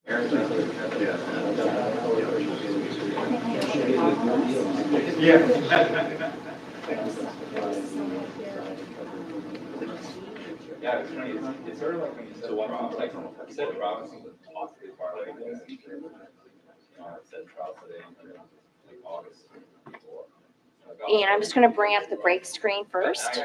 Yeah, it's funny. It's sort of like when you said Rob, like you said Robinson was awfully far away. I said trial today, like August. And I'm just going to bring up the break screen first.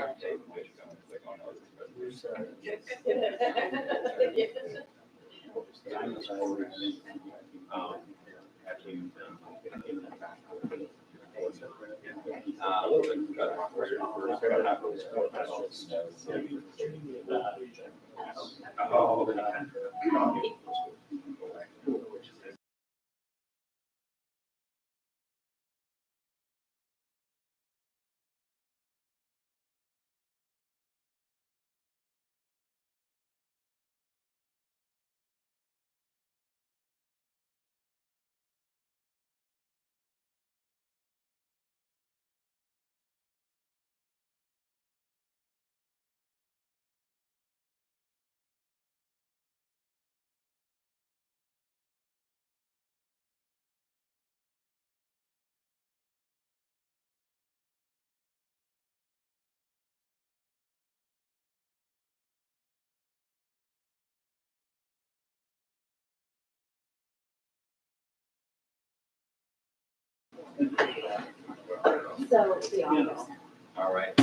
All right.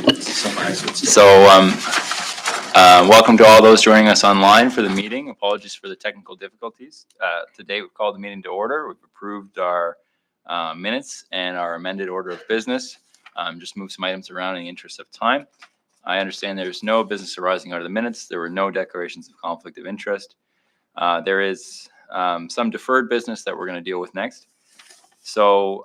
So, welcome to all those joining us online for the meeting. Apologies for the technical difficulties. Today, we've called the meeting to order. We've approved our minutes and our amended order of business. Just move some items around in the interest of time. I understand there's no business arising out of the minutes. There were no declarations of conflict of interest. There is some deferred business that we're going to deal with next. So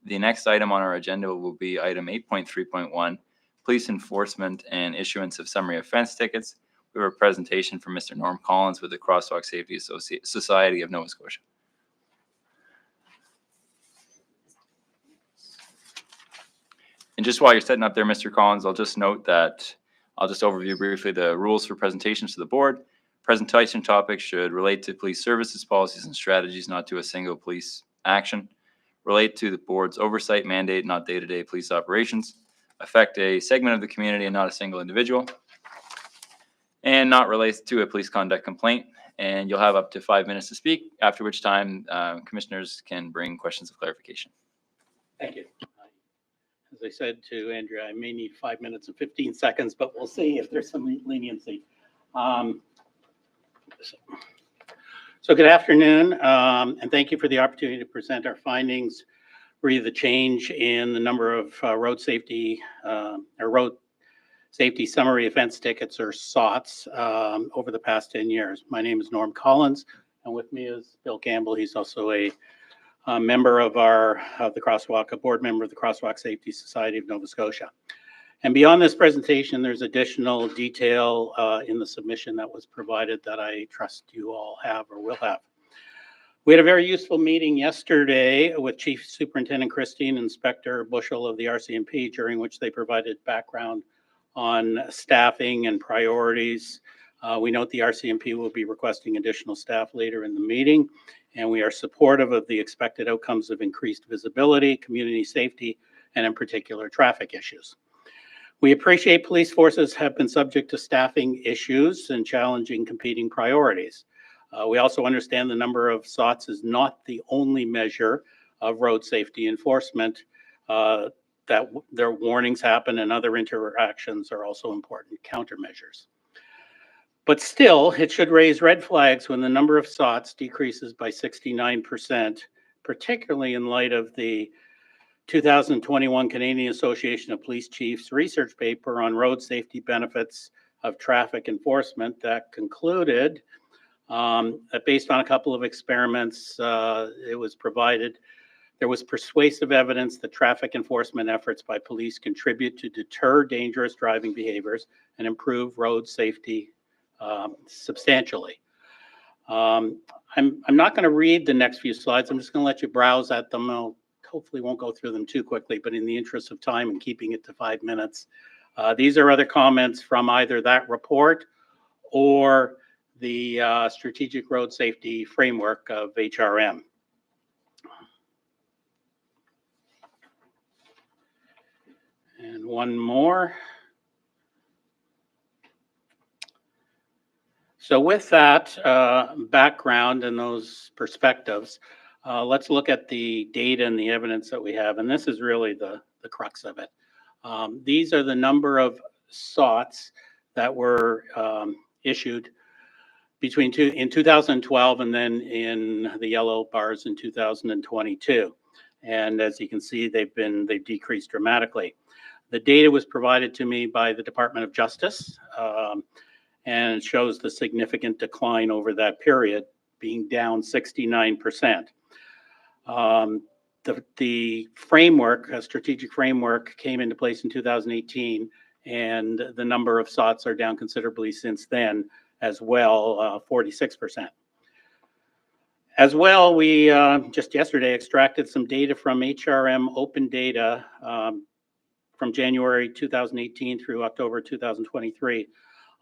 the next item on our agenda will be item 8.3.1, police enforcement and issuance of summary offense tickets. We have a presentation from Mr. Norm Collins with the Crosswalk Safety Society of Nova Scotia. And just while you're setting up there, Mr. Collins, I'll just note that I'll just overview briefly the rules for presentations to the board. Presentation topics should relate to police services, policies, and strategies, not to a single police action. Relate to the board's oversight mandate, not day-to-day police operations. Affect a segment of the community and not a single individual. And not relate to a police conduct complaint. And you'll have up to 5 minutes to speak, after which time commissioners can bring questions of clarification. Thank you. As I said to Andrea, I may need 5 minutes and 15 seconds, but we'll see if there's some leniency. So good afternoon, and thank you for the opportunity to present our findings re the change in the number of road safety summary offense tickets, or SOTs, over the past 10 years. My name is Norm Collins, and with me is Bill Campbell. He's also a member of the Crosswalk, a board member of the Crosswalk Safety Society of Nova Scotia. And beyond this presentation, there's additional detail in the submission that was provided that I trust you all have or will have. We had a very useful meeting yesterday with Chief Superintendent Christine and Inspector Bushell of the RCMP, during which they provided background on staffing and priorities. We note the RCMP will be requesting additional staff later in the meeting, and we are supportive of the expected outcomes of increased visibility, community safety, and in particular, traffic issues. We appreciate police forces have been subject to staffing issues and challenging competing priorities. We also understand the number of SOTs is not the only measure of road safety enforcement, that their warnings happen and other interactions are also important countermeasures. But still, it should raise red flags when the number of SOTs decreases by 69%, particularly in light of the 2021 Canadian Association of Police Chiefs research paper on road safety benefits of traffic enforcement that concluded that based on a couple of experiments, there was persuasive evidence that traffic enforcement efforts by police contribute to deter dangerous driving behaviors and improve road safety substantially. I'm not going to read the next few slides. I'm just going to let you browse at them. I'll hopefully won't go through them too quickly, but in the interest of time and keeping it to 5 minutes, these are other comments from either that report or the Strategic Road Safety Framework of HRM. And one more. So with that background and those perspectives, let's look at the data and the evidence that we have. And this is really the crux of it. These are the number of SOTs that were issued in 2012 and then in the yellow bars in 2022. And as you can see, they've decreased dramatically. The data was provided to me by the Department of Justice, and it shows the significant decline over that period, being down 69%. The framework, a strategic framework, came into place in 2018, and the number of SOTs are down considerably since then as well, 46%. As well, we just yesterday extracted some data from HRM Open Data from January 2018 through October 2023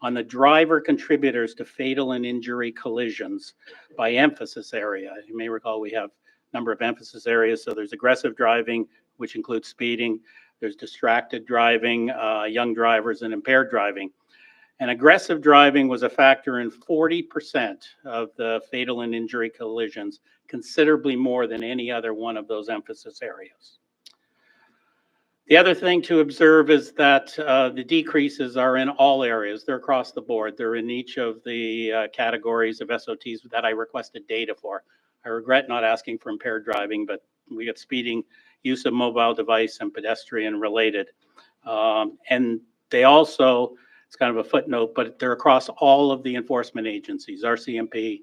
on the driver contributors to fatal and injury collisions by emphasis area. You may recall we have a number of emphasis areas. So there's aggressive driving, which includes speeding. There's distracted driving, young drivers, and impaired driving. And aggressive driving was a factor in 40% of the fatal and injury collisions, considerably more than any other one of those emphasis areas. The other thing to observe is that the decreases are in all areas. They're across the board. They're in each of the categories of SOTs that I requested data for. I regret not asking for impaired driving, but we got speeding, use of mobile device, and pedestrian related. And they also, it's kind of a footnote, but they're across all of the enforcement agencies, RCMP,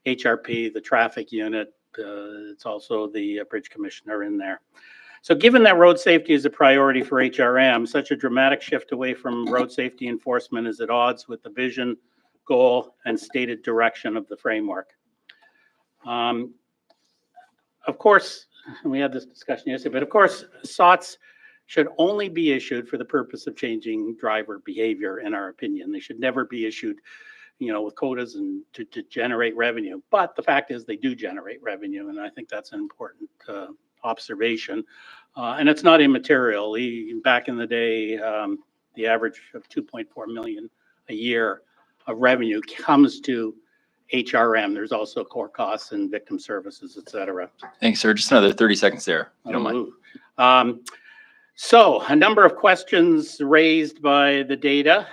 HRP, the traffic unit. It's also the bridge commissioner in there. So given that road safety is a priority for HRM, such a dramatic shift away from road safety enforcement is at odds with the vision, goal, and stated direction of the framework. Of course, we had this discussion yesterday, but of course, SOTs should only be issued for the purpose of changing driver behavior, in our opinion. They should never be issued, with quotas and to generate revenue. But the fact is they do generate revenue, and I think that's an important observation. And it's not immaterial. Back in the day, the average of 2.4 million a year of revenue comes to HRM. There's also core costs and victim services, et cetera. Thanks, sir. Just another 30 seconds there, if you don't mind. So a number of questions raised by the data,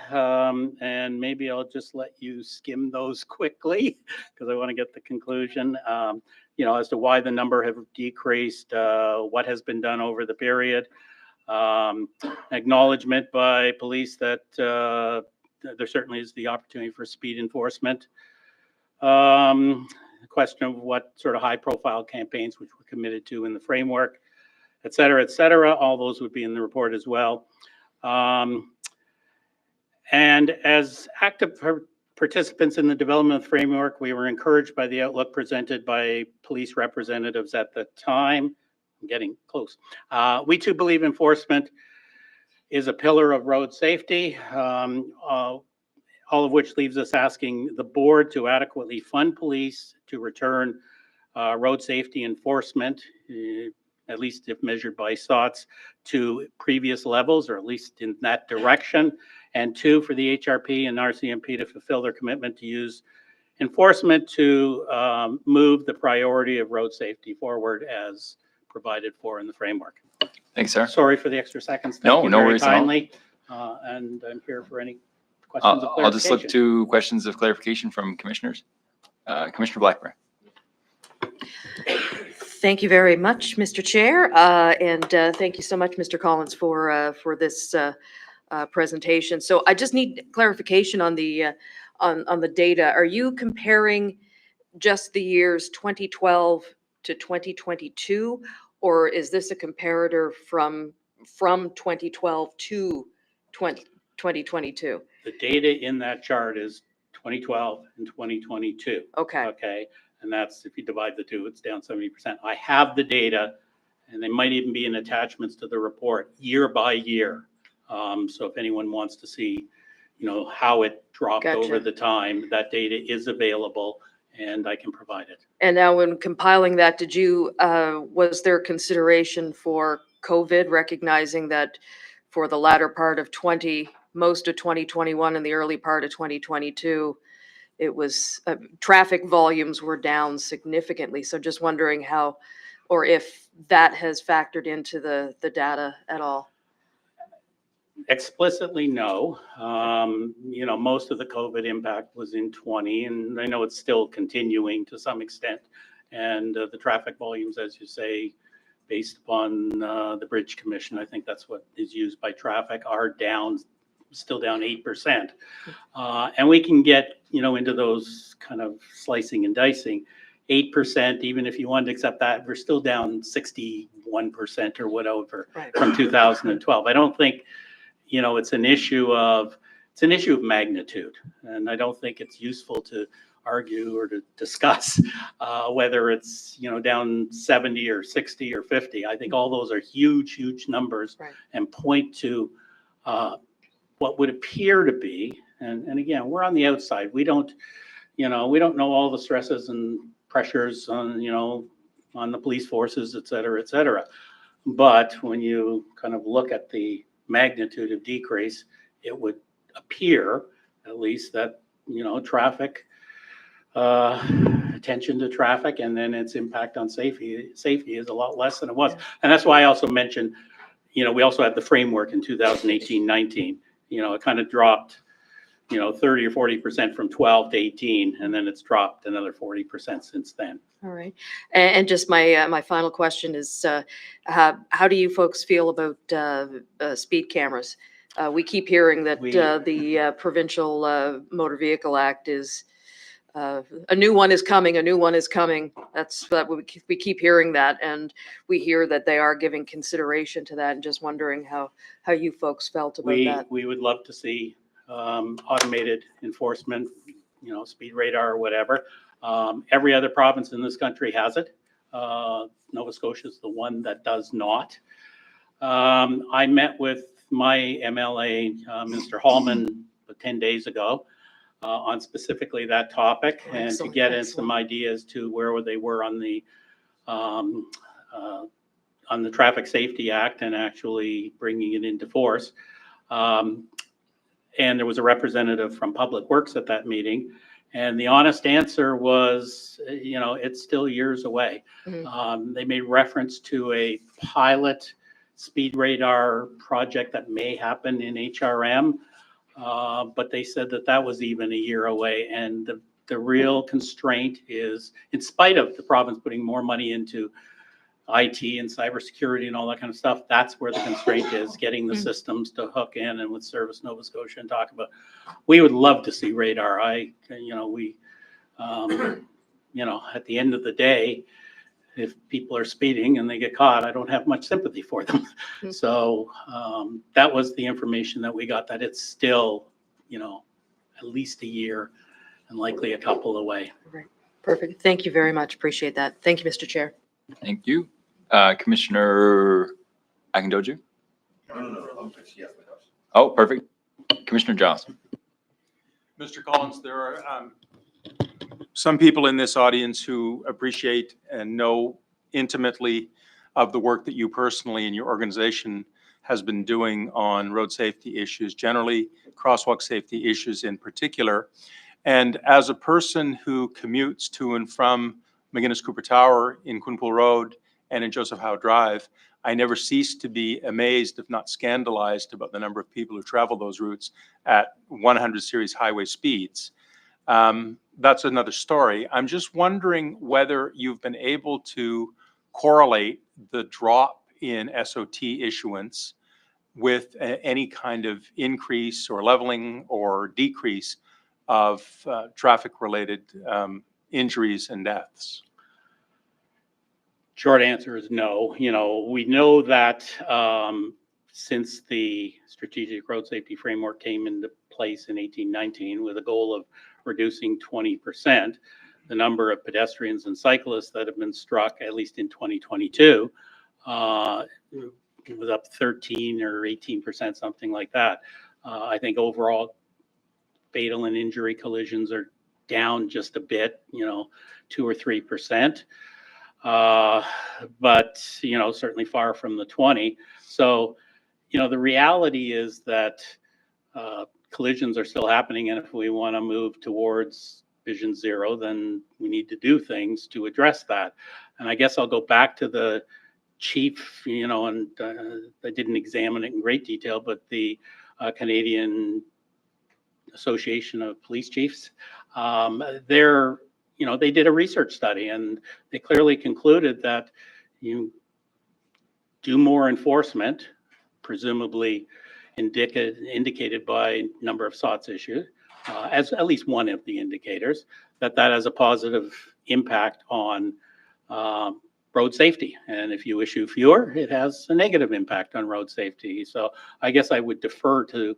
and maybe I'll just let you skim those quickly because I want to get the conclusion, as to why the number have decreased, what has been done over the period, acknowledgement by police that there certainly is the opportunity for speed enforcement, the question of what sort of high profile campaigns which we're committed to in the framework, et cetera, et cetera. All those would be in the report as well. And as active participants in the development of the framework, we were encouraged by the outlook presented by police representatives at the time. I'm getting close. We too believe enforcement is a pillar of road safety, all of which leaves us asking the board to adequately fund police to return road safety enforcement, at least if measured by SOTs, to previous levels, or at least in that direction. And two, for the HRP and RCMP to fulfill their commitment to use enforcement to move the priority of road safety forward as provided for in the framework. Thanks, sir. Sorry for the extra seconds. No worries at all. Kindly. And I'm here for any questions of clarification. I'll just look to questions of clarification from commissioners. Commissioner Blackburn. Thank you very much, Mr. Chair, and thank you so much, Mr. Collins, for this presentation. So I just need clarification on the data. Are you comparing just the years 2012 to 2022, or is this a comparator from 2012 to 2022? The data in that chart is 2012 and 2022. Okay. Okay. And that's, if you divide the two, it's down 70%. I have the data, and they might even be in attachments to the report year by year. So if anyone wants to see, how it dropped over Gotcha. the time. That data is available and I can provide it. And now when compiling that, was there consideration for COVID, recognizing that for the latter part of most of 2021 and the early part of 2022, it was, traffic volumes were down significantly. So just wondering how, or if that has factored into the data at all. Explicitly, no. Most of the COVID impact was in 20, and I know it's still continuing to some extent. And the traffic volumes, as you say, based upon the Bridge Commission, I think that's what is used by traffic, are down, still down 8%. And we can get, into those kind of slicing and dicing. 8%, even if you wanted to accept that, we're still down 61% or whatever Right. from 2012. I don't think, it's an issue of magnitude, and I don't think it's useful to argue or to discuss whether it's down 70 or 60 or 50. I think all those are huge numbers, Right. and point to what would appear to be. And again, we're on the outside. We don't know all the stresses and pressures on the police forces, et cetera. But when you kind of look at the magnitude of decrease, it would appear, at least, that traffic, attention to traffic, and then its impact on safety is a lot less than it was. Yeah. And that's why I also mentioned, we also had the framework in 2018-19. It kind of dropped 30 or 40% from 12 to 18, and then it's dropped another 40% since then. All right. And just my final question is, how do you folks feel about speed cameras? We keep hearing that the Provincial Motor Vehicle Act is, a new one is coming, That's we keep hearing that, and we hear that they are giving consideration to that, and just wondering how you folks felt about that. We would love to see automated enforcement, speed radar or whatever. Every other province in this country has it. Nova Scotia is the one that does not. I met with my MLA, Mr. Hallman, 10 days ago on specifically that topic, and to Excellent, get in excellent. some ideas to where they were on the Traffic Safety Act and actually bringing it into force. And there was a representative from Public Works at that meeting. And the honest answer was, it's still years away. Mhm. They made reference to a pilot speed radar project that may happen in HRM, but they said that was even a year away. And the real constraint is, in spite of the province putting more money into IT and cybersecurity and all that kind of stuff, that's where the constraint is, getting the systems to hook in and with Service Nova Scotia and talk about. We would love to see radar. At the end of the day, if people are speeding and they get caught, I don't have much sympathy for them. Mhm. So that was the information that we got, that it's still, at least a year and likely a couple away. Right. Perfect. Thank you very much. Appreciate that. Thank you, Mr. Chair. Thank you. Commissioner Akindoju? No. Oh, perfect. Commissioner Johnson? Mr. Collins, there are some people in this audience who appreciate and know intimately of the work that you personally and your organization has been doing on road safety issues, generally crosswalk safety issues in particular. And as a person who commutes to and from McGuinness Cooper Tower in Quinpool Road and in Joseph Howe Drive, I never cease to be amazed, if not scandalized, about the number of people who travel those routes at 100 series highway speeds. That's another story. I'm just wondering whether you've been able to correlate the drop in SOT issuance with any kind of increase or leveling or decrease of traffic-related injuries and deaths. Short answer is no. We know that since the Strategic Road Safety Framework came into place in 1819 with a goal of reducing 20%, the number of pedestrians and cyclists that have been struck, at least in 2022, it was up 13 or 18%, something like that. I think overall fatal and injury collisions are down just a bit, 2 or 3%. But, certainly far from the 20. So, the reality is that collisions are still happening. And if we want to move towards Vision Zero, then we need to do things to address that. And I guess I'll go back to the chief, and I didn't examine it in great detail, but the Canadian Association of Police Chiefs, they did a research study and they clearly concluded that you do more enforcement, presumably indicated by number of SOTS issued, as at least one of the indicators, that has a positive impact on road safety. And if you issue fewer, it has a negative impact on road safety. So I guess I would defer to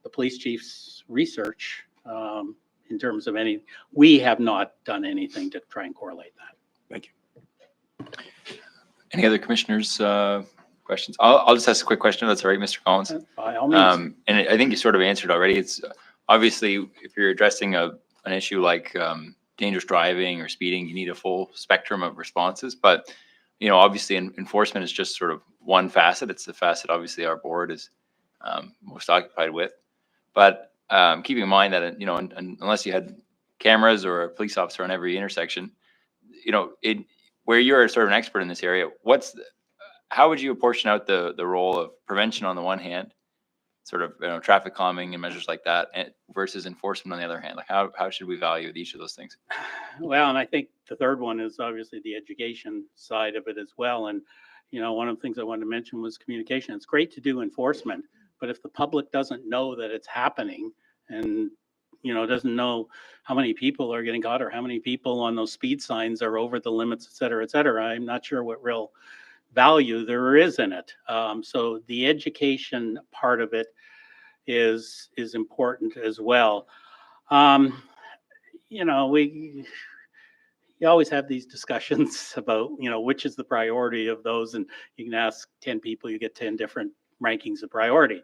the police chief's research in terms of we have not done anything to try and correlate that. Thank you. Any other commissioners' questions? I'll just ask a quick question. That's all right, Mr. Collins. By all means. And I think you sort of answered already. It's obviously, if you're addressing an issue like dangerous driving or speeding, you need a full spectrum of responses. But, obviously enforcement is just sort of one facet. It's the facet obviously our board is most occupied with. But keeping in mind that, unless you had cameras or a police officer on every intersection, where you're sort of an expert in this area, how would you apportion out the role of prevention on the one hand, sort of traffic calming and measures like that, versus enforcement on the other hand? Like how should we value each of those things? Well, and I think the third one is obviously the education side of it as well. And one of the things I wanted to mention was communication. It's great to do enforcement, but if the public doesn't know that it's happening and doesn't know how many people are getting caught or how many people on those speed signs are over the limits, et cetera, I'm not sure what real value there is in it. So the education part of it is important as well. You always have these discussions about, which is the priority of those, and you can ask 10 people, you get 10 different rankings of priority.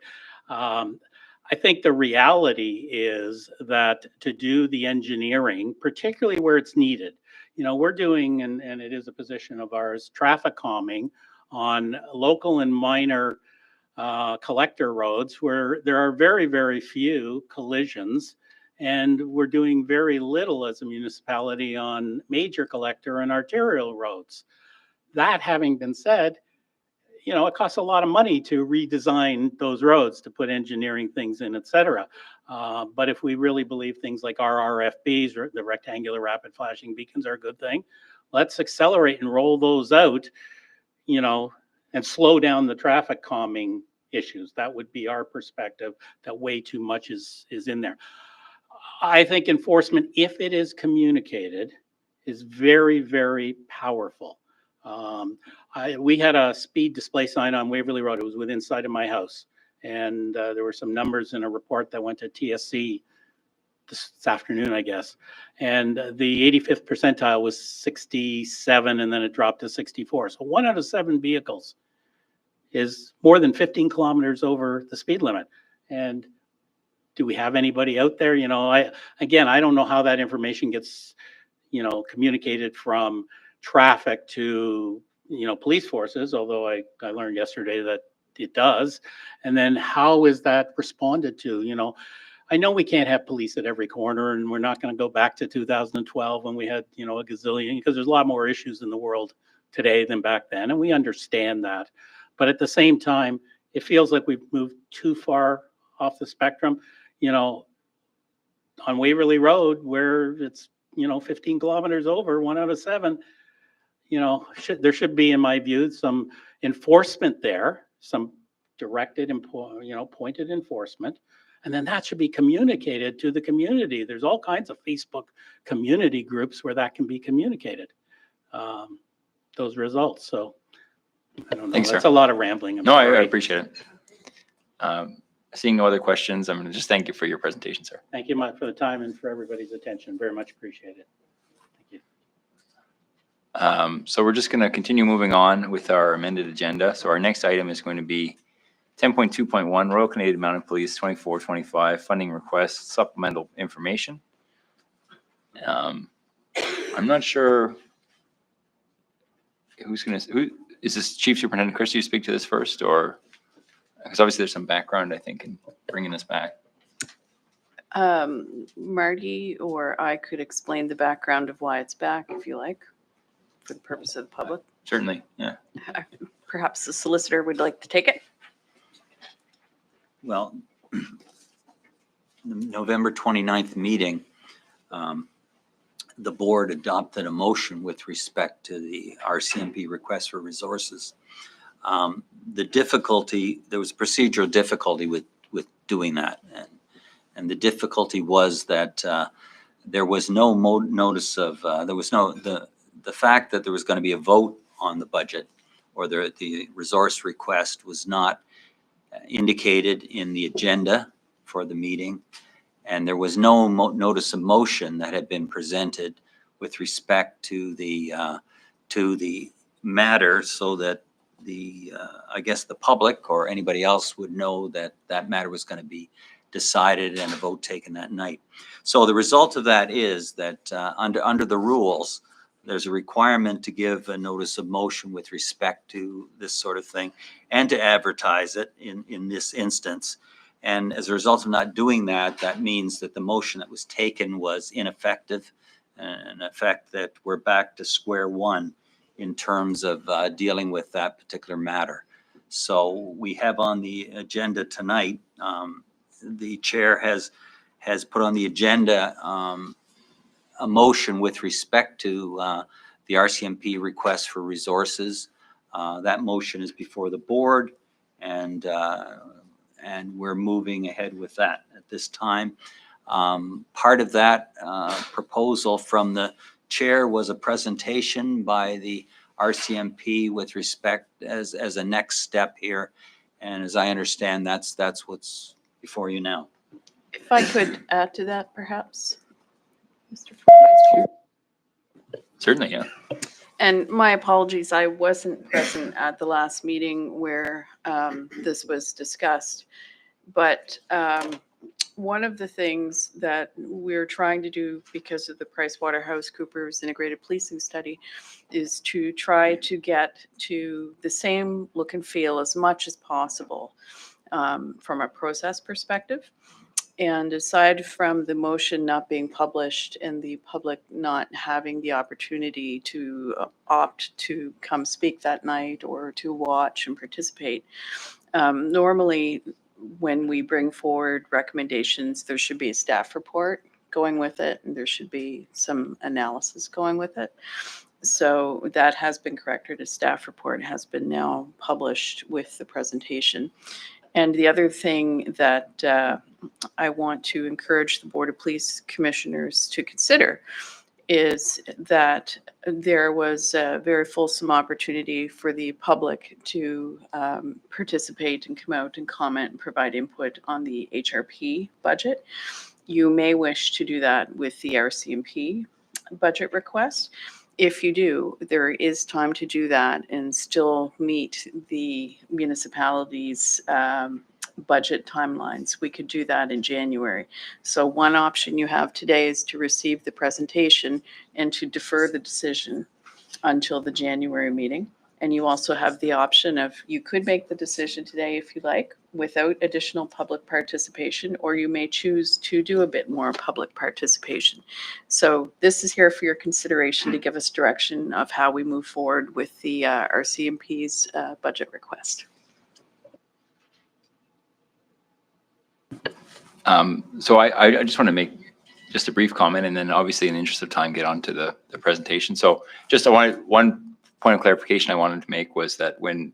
I think the reality is that to do the engineering, particularly where it's needed, we're doing, and it is a position of ours, traffic calming on local and minor collector roads where there are very, very few collisions. And we're doing very little as a municipality on major collector and arterial roads. That having been said, it costs a lot of money to redesign those roads, to put engineering things in, et cetera. But if we really believe things like RRFBs, or the rectangular rapid flashing beacons, are a good thing, let's accelerate and roll those out, and slow down the traffic calming issues. That would be our perspective, that way too much is in there. I think enforcement, if it is communicated, is very, very powerful. We had a speed display sign on Waverly Road. It was within sight of my house. And there were some numbers in a report that went to TSC this afternoon, I guess. And the 85th percentile was 67, and then it dropped to 64. So 1 out of 7 vehicles is more than 15 kilometers over the speed limit. And do we have anybody out there? I don't know how that information gets, communicated from traffic to, police forces, although I learned yesterday that it does. And then how is that responded to? I know we can't have police at every corner, and we're not going to go back to 2012 when we had, a gazillion, because there's a lot more issues in the world today than back then. And we understand that. But at the same time, it feels like we've moved too far off the spectrum. On Waverly Road, where it's, 15 kilometers over, 1 out of 7, there should be, in my view, some enforcement there, some directed, pointed enforcement. And then that should be communicated to the community. There's all kinds of Facebook community groups where that can be communicated, those results. So I don't know. Thanks, That's sir. a lot of rambling. No, I appreciate it. Seeing no other questions, I'm going to just thank you for your presentation, sir. Thank you much for the time and for everybody's attention. Very much appreciated. Thank you. So we're just going to continue moving on with our amended agenda. So our next item is going to be 10.2.1 Royal Canadian Mounted Police 24-25 funding request supplemental information. I'm not sure who is this. Chief Superintendent Chris, do you speak to this first, or because obviously there's some background, I think, in bringing this back. Marty or I could explain the background of why it's back if you like, for the purpose of the public. Certainly, yeah. Perhaps the solicitor would like to take it. Well, the November 29th meeting, the board adopted a motion with respect to the RCMP request for resources. The difficulty, there was procedural difficulty with doing that. And the difficulty was that there was no notice of, the fact that there was going to be a vote on the budget or the resource request was not indicated in the agenda for the meeting. And there was no notice of motion that had been presented with respect to the matter, so that I guess the public or anybody else would know that that matter was going to be decided and a vote taken that night. So the result of that is that under the rules, there's a requirement to give a notice of motion with respect to this sort of thing and to advertise it in this instance. And as a result of not doing that, that means that the motion that was taken was ineffective, and in effect that we're back to square one in terms of dealing with that particular matter. So we have on the agenda tonight, the chair has put on the agenda a motion with respect to the RCMP request for resources. That motion is before the board, and we're moving ahead with that at this time. Part of that proposal from the chair was a presentation by the RCMP with respect as a next step here. And as I understand, that's what's before you now. If I could add to that, perhaps, Mr. Vice Chair. Certainly, yeah. And my apologies, I wasn't present at the last meeting where this was discussed. But one of the things that we're trying to do because of the PricewaterhouseCoopers integrated policing study is to try to get to the same look and feel as much as possible from a process perspective. And aside from the motion not being published and the public not having the opportunity to opt to come speak that night or to watch and participate, normally when we bring forward recommendations, there should be a staff report going with it, and there should be some analysis going with it. So that has been corrected. A staff report has been now published with the presentation. And the other thing that I want to encourage the Board of Police Commissioners to consider is that there was a very fulsome opportunity for the public to participate and come out and comment and provide input on the HRP budget. You may wish to do that with the RCMP budget request. If you do, there is time to do that and still meet the municipalities' budget timelines. We could do that in January. So one option you have today is to receive the presentation and to defer the decision until the January meeting. And you also have the option of, you could make the decision today if you like, without additional public participation, or you may choose to do a bit more public participation. So this is here for your consideration to give us direction of how we move forward with the RCMP's budget request. So I just want to make just a brief comment, and then obviously in the interest of time, get on to the presentation. So just one point of clarification I wanted to make was that when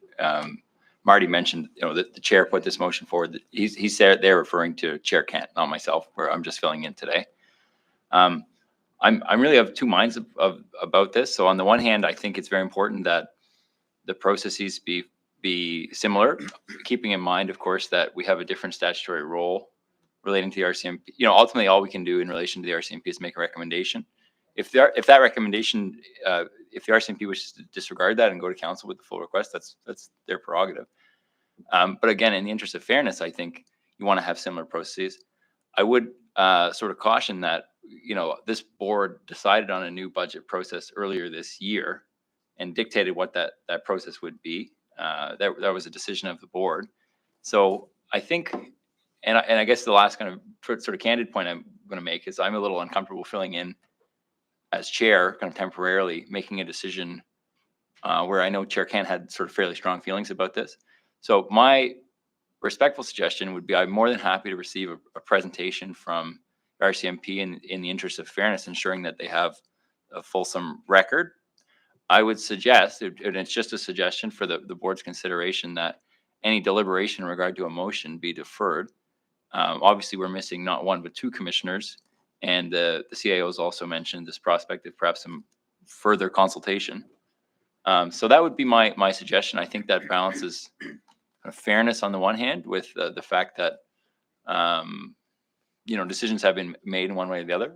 Marty mentioned, that the chair put this motion forward, he said they're referring to Chair Kent, not myself, where I'm just filling in today. I'm really of two minds about this. So on the one hand, I think it's very important that the processes be similar, keeping in mind, of course, that we have a different statutory role relating to the RCMP. Ultimately, all we can do in relation to the RCMP is make a recommendation. If that recommendation, if the RCMP wishes to disregard that and go to council with the full request, that's their prerogative. But again, in the interest of fairness, I think you want to have similar processes. I would sort of caution that, this board decided on a new budget process earlier this year and dictated what that process would be. That was a decision of the board. So I think, and I guess the last kind of sort of candid point I'm going to make is I'm a little uncomfortable filling in as chair, kind of temporarily making a decision where I know Chair Kent had sort of fairly strong feelings about this. So my respectful suggestion would be I'm more than happy to receive a presentation from RCMP in the interest of fairness, ensuring that they have a fulsome record. I would suggest, and it's just a suggestion for the board's consideration, that any deliberation in regard to a motion be deferred. Obviously, we're missing not one, but two commissioners. And the CAO has also mentioned this prospect of perhaps some further consultation. So that would be my suggestion. I think that balances fairness on the one hand with the fact that, decisions have been made in one way or the other.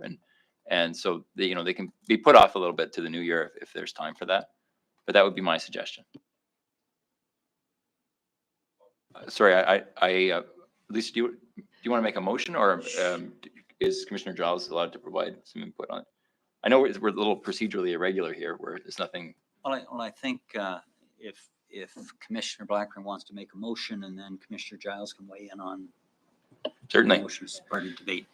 And so they can be put off a little bit to the new year if there's time for that. But that would be my suggestion. Sorry, Lisa, do you want to make a motion, or is Commissioner Giles allowed to provide some input on it? I know we're a little procedurally irregular here, where there's nothing. Well, I think if Commissioner Blackburn wants to make a motion, and then Commissioner Giles can weigh in on Certainly. the motion as part of the debate.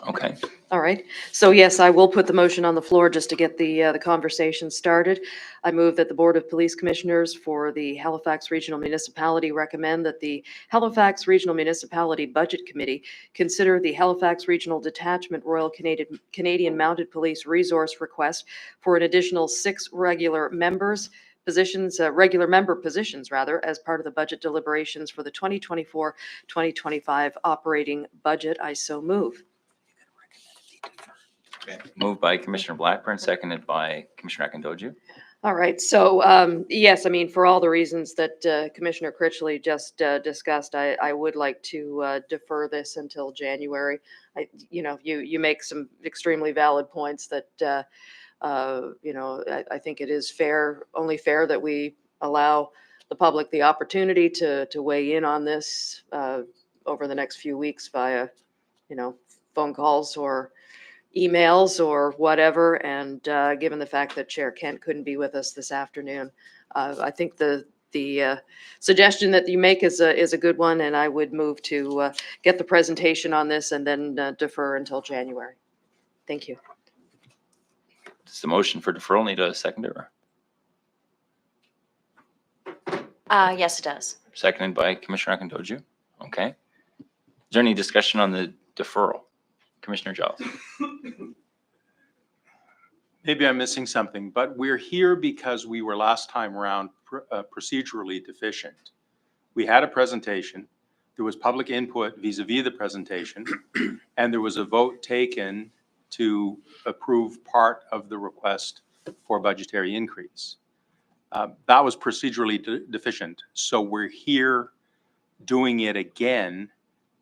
Okay. All right. So yes, I will put the motion on the floor just to get the conversation started. I move that the Board of Police Commissioners for the Halifax Regional Municipality recommend that the Halifax Regional Municipality Budget Committee consider the Halifax Regional Detachment Royal Canadian Mounted Police resource request for an additional 6 regular member positions, as part of the budget deliberations for the 2024-2025 operating budget. I so move. Moved by Commissioner Blackburn, seconded by Commissioner Akindoju. All right, so yes, I mean, for all the reasons that Commissioner Critchley just discussed, I would like to defer this until January. You make some extremely valid points that, I think it is only fair that we allow the public the opportunity to weigh in on this over the next few weeks via, phone calls or emails or whatever. And given the fact that Chair Kent couldn't be with us this afternoon, I think the suggestion that you make is a good one, and I would move to get the presentation on this and then defer until January. Thank you. Does the motion for deferral need a seconder? Yes, it does. Seconded by Commissioner Akindoju. Okay. Is there any discussion on the deferral? Commissioner Giles. Maybe I'm missing something, but we're here because we were last time around procedurally deficient. We had a presentation, there was public input vis-a-vis the presentation, and there was a vote taken to approve part of the request for budgetary increase. That was procedurally deficient. So we're here doing it again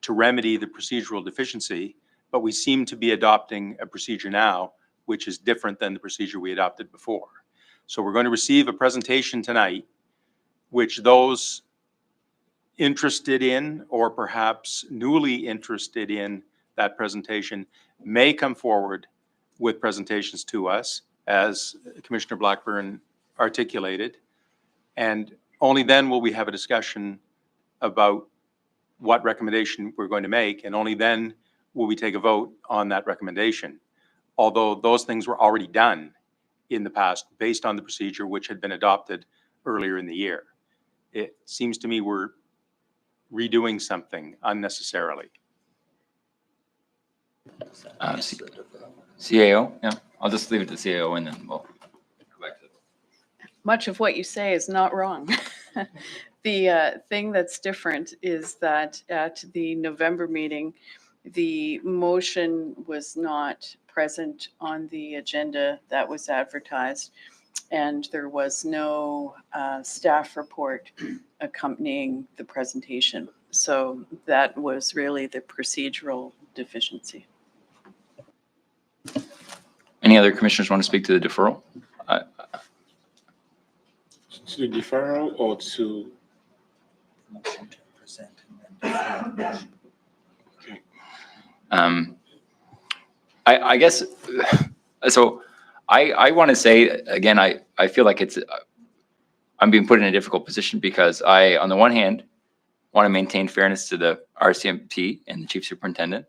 to remedy the procedural deficiency, but we seem to be adopting a procedure now which is different than the procedure we adopted before. So we're going to receive a presentation tonight, which those interested in or perhaps newly interested in that presentation may come forward with presentations to us, as Commissioner Blackburn articulated. And only then will we have a discussion about what recommendation we're going to make, and only then will we take a vote on that recommendation. Although those things were already done in the past based on the procedure which had been adopted earlier in the year. It seems to me we're redoing something unnecessarily. CAO? Yeah, I'll just leave it to CAO and then we'll go back to it. Much of what you say is not wrong. The thing that's different is that at the November meeting, the motion was not present on the agenda that was advertised, and there was no staff report accompanying the presentation. So that was really the procedural deficiency. Any other commissioners want to speak to the deferral? To the deferral or to Motion to present and then defer the motion. I guess, so I want to say, again, I feel like I'm being put in a difficult position because I, on the one hand, want to maintain fairness to the RCMP and the chief superintendent,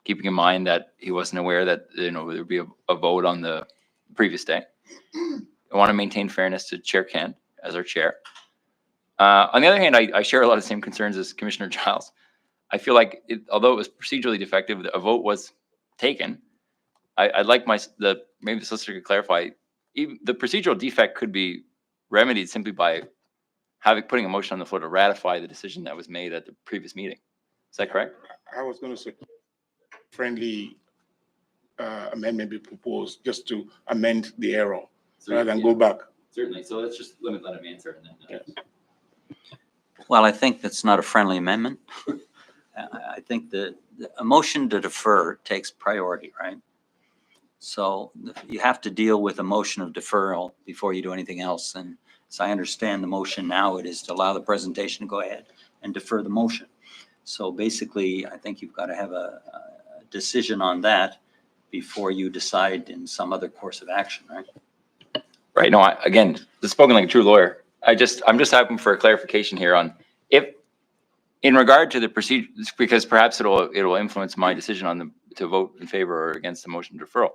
keeping in mind that he wasn't aware that, there would be a vote on the previous day. I want to maintain fairness to Chair Kent as our chair. On the other hand, I share a lot of the same concerns as Commissioner Giles. I feel like although it was procedurally defective, a vote was taken. I'd like maybe the solicitor could clarify, even the procedural defect could be remedied simply by putting a motion on the floor to ratify the decision that was made at the previous meeting. Is that correct? I was going to say friendly amendment be proposed just to amend the error rather than go back. Certainly. So let's just let him answer and then. Well, I think that's not a friendly amendment. I think that a motion to defer takes priority, right? So you have to deal with a motion of deferral before you do anything else. And as I understand the motion now, it is to allow the presentation to go ahead and defer the motion. So basically, I think you've got to have a decision on that before you decide in some other course of action, right? Right. No, again, spoken like a true lawyer. I'm just hoping for a clarification here on if, in regard to the procedure, because perhaps it'll influence my decision to vote in favor or against the motion deferral.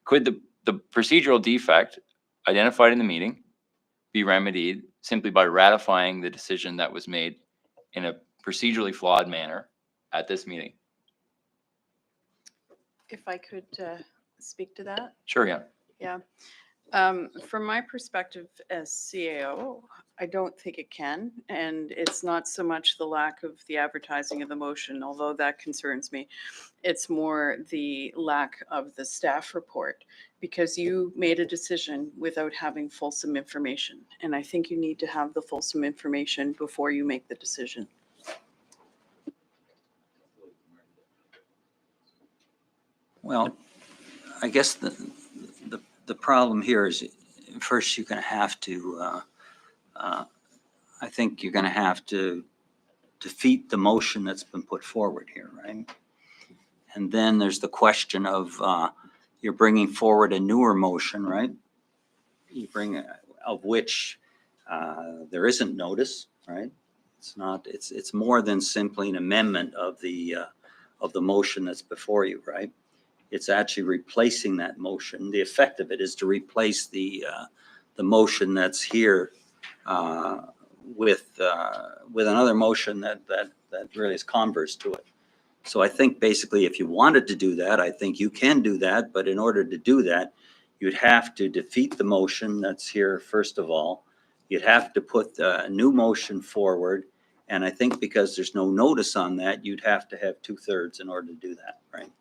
Could the procedural defect identified in the meeting be remedied simply by ratifying the decision that was made in a procedurally flawed manner at this meeting? If I could speak to that? Sure, yeah. Yeah. From my perspective as CAO, I don't think it can. And it's not so much the lack of the advertising of the motion, although that concerns me. It's more the lack of the staff report, because you made a decision without having fulsome information. And I think you need to have the fulsome information before you make the decision. Well, I guess the problem here is first you're going to have to, I think you're going to have to defeat the motion that's been put forward here, right? And then there's the question of you're bringing forward a newer motion, right? You bring of which there isn't notice, right? It's not. It's more than simply an amendment of the motion that's before you, right? It's actually replacing that motion. The effect of it is to replace the motion that's here with another motion that really is converse to it. So I think basically if you wanted to do that, I think you can do that. But in order to do that, you'd have to defeat the motion that's here first of all. You'd have to put a new motion forward. And I think because there's no notice on that, you'd have to have 2/3 in order to do that, right?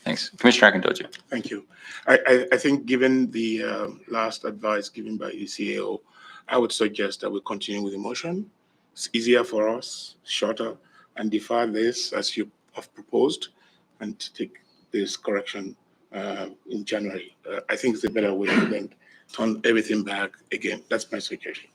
Thanks. Commissioner Akintoju. Thank you. I think given the last advice given by ECAO, I would suggest that we continue with the motion. It's easier for us, shorter, and defer this as you have proposed and to take this correction in January. I think it's a better way than turn everything back again. That's my suggestion.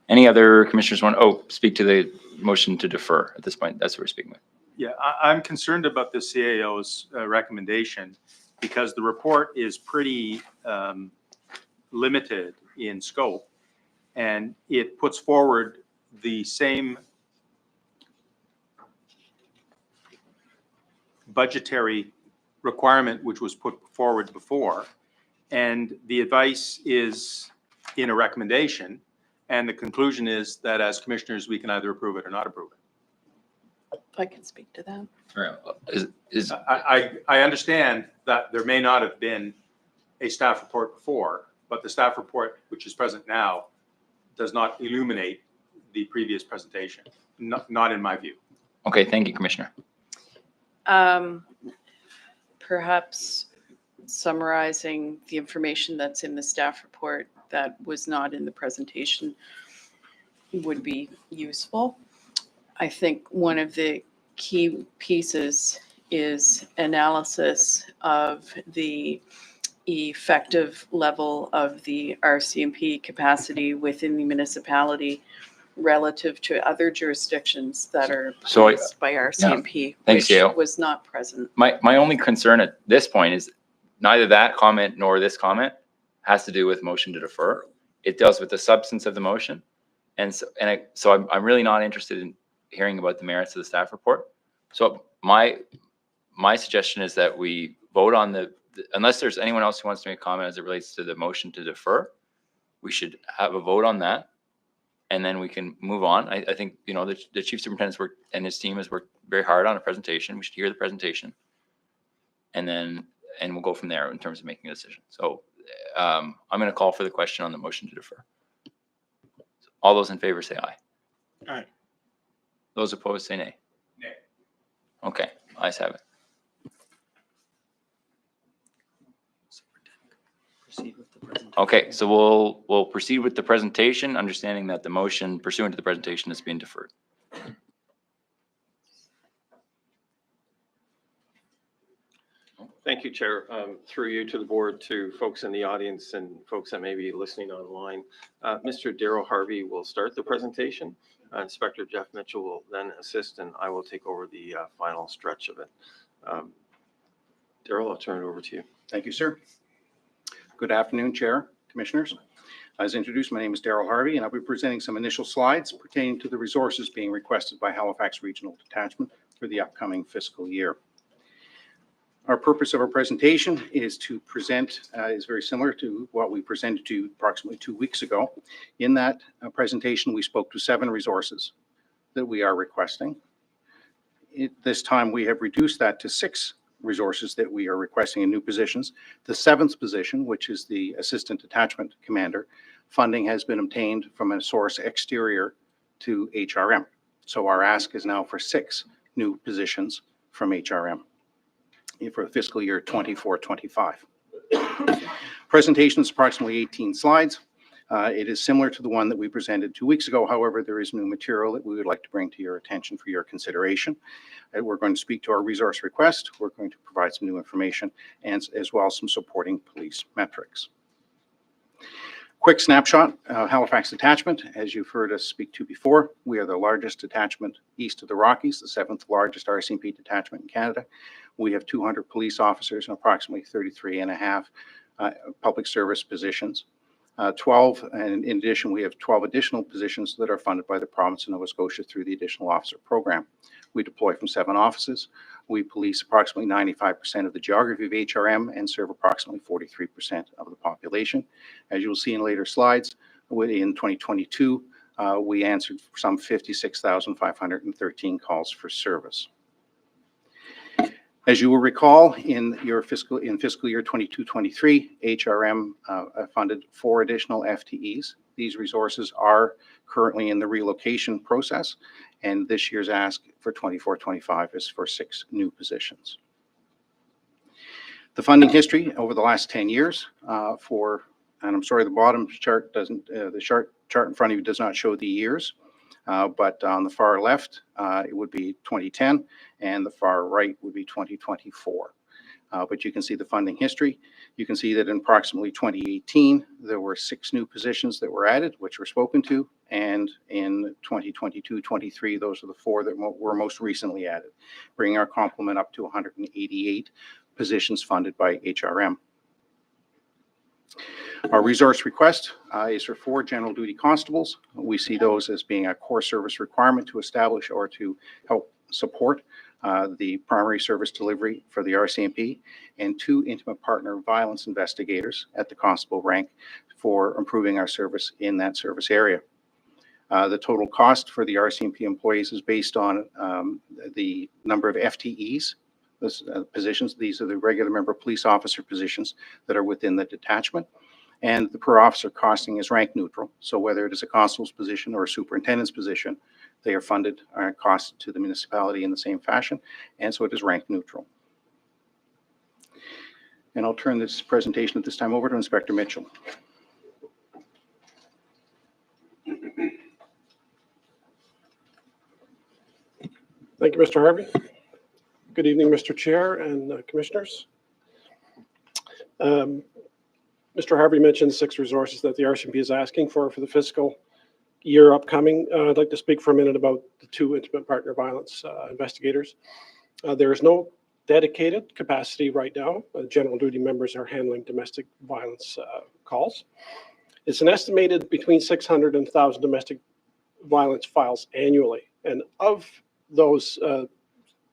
Any other commissioners speak to the motion to defer at this point? That's what we're speaking with. Yeah, I'm concerned about the CAO's recommendation because the report is pretty limited in scope, and it puts forward the same budgetary requirement which was put forward before, and the advice is in a recommendation, and the conclusion is that as commissioners we can either approve it or not approve it. If I can speak to that. I understand that there may not have been a staff report before, but the staff report which is present now does not illuminate the previous presentation, not in my view. Okay, thank you, Commissioner. Perhaps summarizing the information that's in the staff report that was not in the presentation would be useful. I think one of the key pieces is analysis of the effective level of the RCMP capacity within the municipality relative to other jurisdictions that are So I- policed by RCMP, Thanks, which Yale. was not present. My only concern at this point is neither that comment nor this comment has to do with motion to defer. It deals with the substance of the motion. And so I'm really not interested in hearing about the merits of the staff report. So my suggestion is that we vote on unless there's anyone else who wants to make a comment as it relates to the motion to defer, we should have a vote on that. And then we can move on. I think, the chief superintendent's worked and his team has worked very hard on a presentation. We should hear the presentation. And we'll go from there in terms of making a decision. So I'm going to call for the question on the motion to defer. All those in favor say aye. Aye. Those opposed say nay. Nay. Okay, ayes have it. Proceed with the presentation. Okay, so we'll proceed with the presentation, understanding that the motion pursuant to the presentation has been deferred. Thank you, Chair. Through you to the board, to folks in the audience and folks that may be listening online. Mr. Daryl Harvey will start the presentation. Inspector Jeff Mitchell will then assist, and I will take over the final stretch of it. Daryl, I'll turn it over to you. Thank you, sir. Good afternoon, Chair, Commissioners. As introduced, my name is Daryl Harvey, and I'll be presenting some initial slides pertaining to the resources being requested by Halifax Regional Detachment for the upcoming fiscal year. Our purpose of our presentation is to present, is very similar to what we presented to you approximately 2 weeks ago. In that presentation, we spoke to 7 resources that we are requesting. This time, we have reduced that to 6 resources that we are requesting in new positions. The 7th position, which is the Assistant Detachment Commander, funding has been obtained from a source exterior to HRM. So our ask is now for 6 new positions from HRM for the fiscal year 24-25. Presentation is approximately 18 slides. It is similar to the one that we presented 2 weeks ago. However, there is new material that we would like to bring to your attention for your consideration. We're going to speak to our resource request. We're going to provide some new information and as well as some supporting police metrics. Quick snapshot, Halifax Detachment. As you've heard us speak to before, we are the largest detachment east of the Rockies, the 7th largest RCMP detachment in Canada. We have 200 police officers and approximately 33 and a half public service positions. 12, and in addition, we have 12 additional positions that are funded by the province of Nova Scotia through the Additional Officer Program. We deploy from 7 offices. We police approximately 95% of the geography of HRM and serve approximately 43% of the population. As you will see in later slides, in 2022, we answered some 56,513 calls for service. As you will recall, in fiscal year 22-23, HRM funded 4 additional FTEs. These resources are currently in the relocation process, and this year's ask for 24-25 is for 6 new positions. The funding history over the last 10 years and I'm sorry, the bottom chart doesn't, the chart in front of you does not show the years. But on the far left, it would be 2010, and the far right would be 2024. But you can see the funding history. You can see that in approximately 2018, there were 6 new positions that were added, which were spoken to. And in 2022-23, those are the 4 that were most recently added, bringing our complement up to 188 positions funded by HRM. Our resource request is for 4 general duty constables. We see those as being a core service requirement to establish or to help support the primary service delivery for the RCMP, and 2 intimate partner violence investigators at the constable rank for improving our service in that service area. The total cost for the RCMP employees is based on the number of FTEs, positions. These are the regular member police officer positions that are within the detachment. And the per officer costing is rank neutral. So whether it is a constable's position or a superintendent's position, they are funded or costed to the municipality in the same fashion. And so it is rank neutral. And I'll turn this presentation at this time over to Inspector Mitchell. Thank you, Mr. Harvey. Good evening, Mr. Chair and Commissioners. Mr. Harvey mentioned 6 resources that the RCMP is asking for the fiscal year upcoming, I'd like to speak for a minute about the two intimate partner violence investigators. There is no dedicated capacity right now. General duty members are handling domestic violence calls. It's an estimated between 600 and 1,000 domestic violence files annually. And of those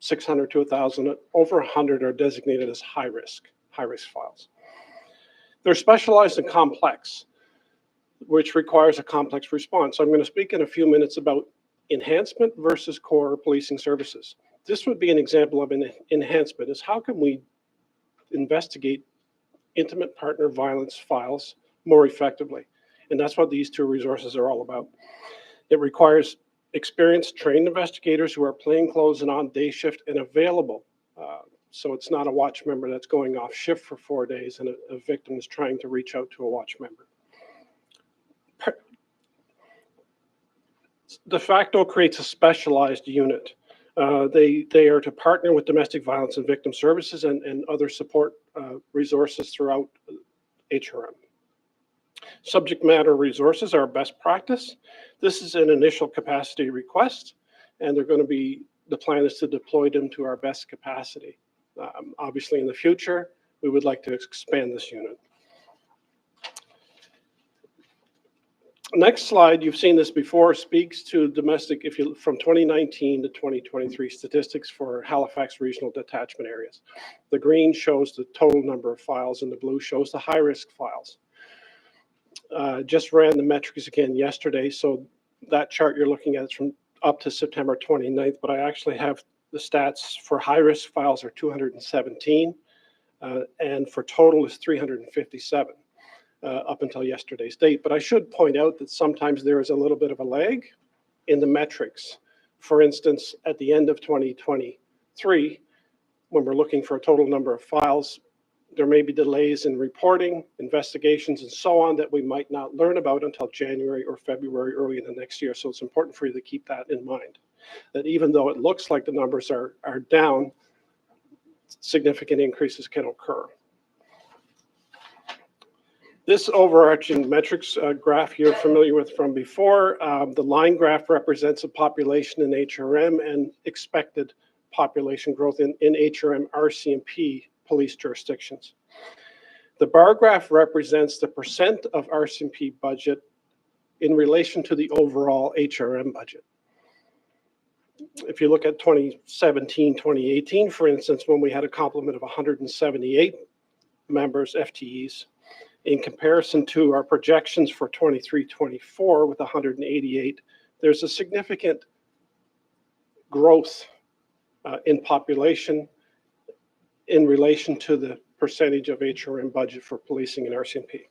600 to 1,000, over 100 are designated as high risk files. They're specialized and complex, which requires a complex response. So I'm going to speak in a few minutes about enhancement versus core policing services. This would be an example of an enhancement, is how can we investigate intimate partner violence files more effectively? And that's what these two resources are all about. It requires experienced, trained investigators who are plainclothes and on day shift and available. So it's not a watch member that's going off shift for 4 days and a victim is trying to reach out to a watch member. De facto creates a specialized unit. They are to partner with domestic violence and victim services and other support resources throughout HRM. Subject matter resources are best practice. This is an initial capacity request, and they're going to be, the plan is to deploy them to our best capacity. Obviously, in the future, we would like to expand this unit. Next slide, you've seen this before, speaks to domestic, from 2019 to 2023 statistics for Halifax regional detachment areas. The green shows the total number of files and the blue shows the high-risk files. Just ran the metrics again yesterday, so that chart you're looking at is from up to September 29th, but I actually have the stats for high-risk files are 217, and for total is 357. Up until yesterday's date. But I should point out that sometimes there is a little bit of a lag in the metrics. For instance, at the end of 2023, when we're looking for a total number of files, there may be delays in reporting, investigations, and so on that we might not learn about until January or February early in the next year. So it's important for you to keep that in mind, that even though it looks like the numbers are down, significant increases can occur. This overarching metrics graph you're familiar with from before. The line graph represents a population in HRM and expected population growth in HRM RCMP police jurisdictions. The bar graph represents the percent of RCMP budget in relation to the overall HRM budget. If you look at 2017, 2018, for instance, when we had a complement of 178 members, FTEs, in comparison to our projections for 23-24 with 188, there's a significant growth in population in relation to the percentage of HRM budget for policing and RCMP.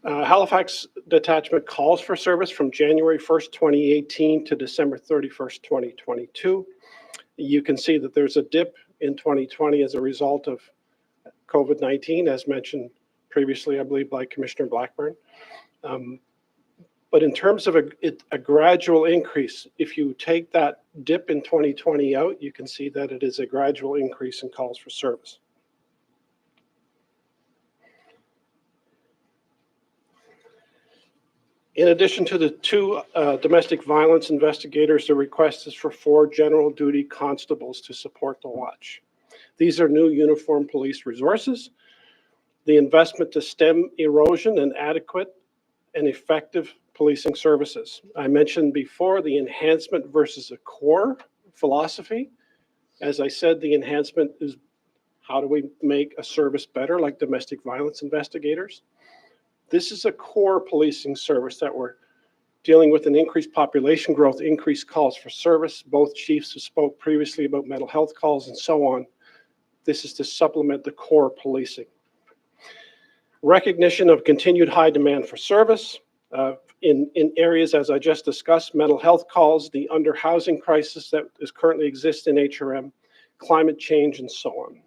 Halifax detachment calls for service from January 1st, 2018 to December 31st, 2022. You can see that there's a dip in 2020 as a result of COVID-19, as mentioned previously, I believe, by Commissioner Blackburn. But in terms of a gradual increase, if you take that dip in 2020 out, you can see that it is a gradual increase in calls for service. In addition to the two domestic violence investigators, the request is for 4 general duty constables to support the watch. These are new uniformed police resources. The investment to stem erosion and adequate and effective policing services. I mentioned before the enhancement versus a core philosophy. As I said, the enhancement is how do we make a service better, like domestic violence investigators. This is a core policing service that we're dealing with an increased population growth, increased calls for service. Both chiefs have spoke previously about mental health calls and so on. This is to supplement the core policing. Recognition of continued high demand for service in areas, as I just discussed, mental health calls, the under-housing crisis that is currently exists in HRM, climate change, and so on.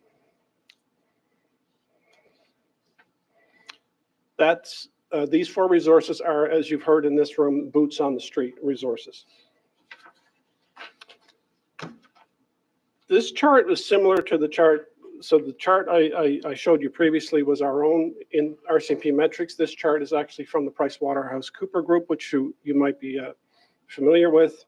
That's these 4 resources are, as you've heard in this room, boots on the street resources. This chart is similar to the chart So the chart I showed you previously was our own in RCMP metrics. This chart is actually from the PricewaterhouseCoopers Group, which you might be familiar with.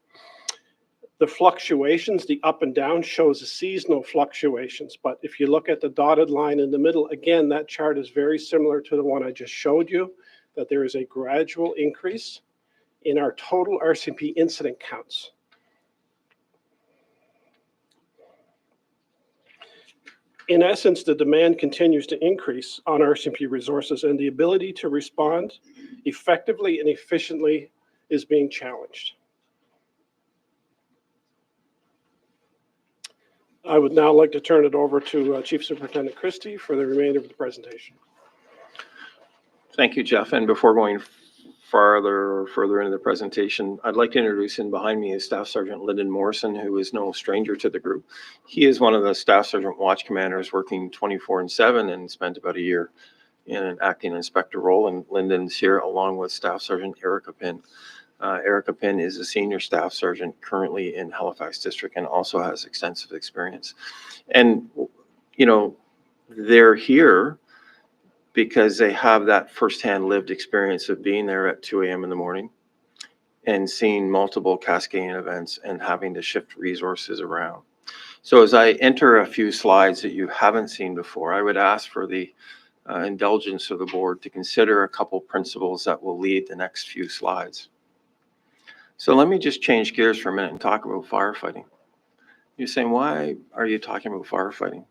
The fluctuations, the up and down, shows the seasonal fluctuations. But if you look at the dotted line in the middle, again, that chart is very similar to the one I just showed you, that there is a gradual increase in our total RCMP incident counts. In essence, the demand continues to increase on RCMP resources, and the ability to respond effectively and efficiently is being challenged. I would now like to turn it over to Chief Superintendent Christie for the remainder of the presentation. Thank you, Jeff. And before going further into the presentation, I'd like to introduce in behind me is Staff Sergeant Lyndon Morrison, who is no stranger to the group. He is one of the Staff Sergeant Watch Commanders working 24/7 and spent about a year in an acting inspector role. And Lyndon's here along with Staff Sergeant Erica Pinn. Erica Pinn is a senior staff sergeant currently in Halifax District and also has extensive experience. And, you know, they're here because they have that firsthand lived experience of being there at 2 a.m. in the morning and seeing multiple cascading events and having to shift resources around. So as I enter a few slides that you haven't seen before, I would ask for the indulgence of the board to consider a couple principles that will lead the next few slides. So let me just change gears for a minute and talk about firefighting. You're saying, why are you talking about firefighting?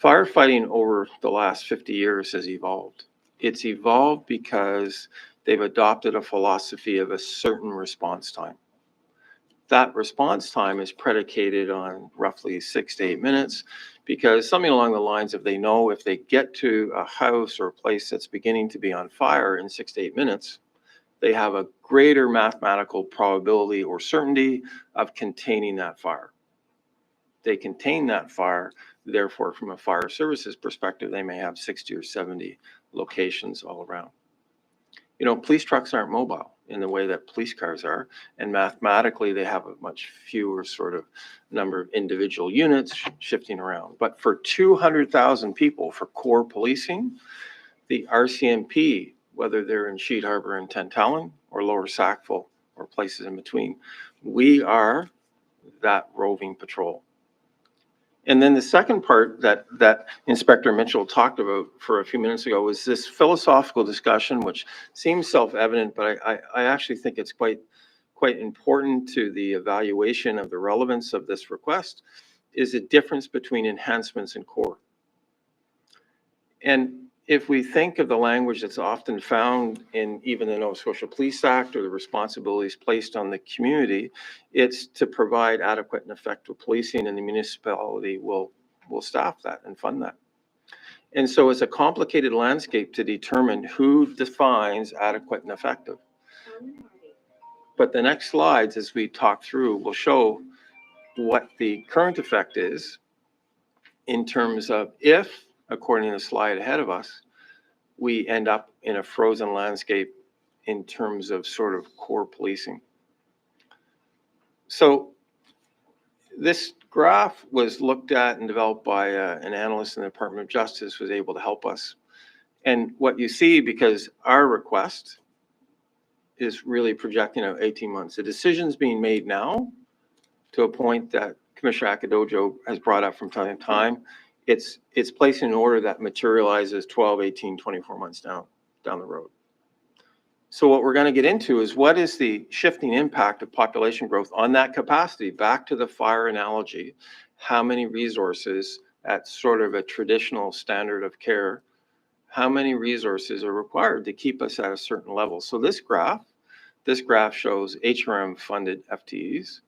Firefighting over the last 50 years has evolved. It's evolved because they've adopted a philosophy of a certain response time. That response time is predicated on roughly 6 to 8 minutes because something along the lines of they know if they get to a house or a place that's beginning to be on fire in 6 to 8 minutes, they have a greater mathematical probability or certainty of containing that fire. They contain that fire, therefore, from a fire services perspective, they may have 60 or 70 locations all around. You know, police trucks aren't mobile in the way that police cars are, and mathematically, they have a much fewer sort of number of individual units shifting around. But for 200,000 people for core policing, the RCMP, whether they're in Sheet Harbor and Tantallon or Lower Sackville or places in between, we are that roving patrol. And then the second part that Inspector Mitchell talked about for a few minutes ago was this philosophical discussion, which seems self-evident, but I actually think it's quite important to the evaluation of the relevance of this request, is a difference between enhancements and core. And if we think of the language that's often found in even the Nova Scotia Police Act or the responsibilities placed on the community, it's to provide adequate and effective policing, and the municipality will staff that and fund that. And so it's a complicated landscape to determine who defines adequate and effective. But the next slides, as we talk through, will show what the current effect is in terms of if, according to the slide ahead of us, we end up in a frozen landscape in terms of sort of core policing. So this graph was looked at and developed by an analyst in the Department of Justice, was able to help us. And what you see, because our request is really projecting out 18 months, the decision's being made now to a point that Commissioner Akadojo has brought up from time to time. It's placing an order that materializes 12, 18, 24 months down the road. So what we're going to get into is what is the shifting impact of population growth on that capacity? Back to the fire analogy, how many resources at sort of a traditional standard of care, how many resources are required to keep us at a certain level? So this graph shows HRM funded FTEs,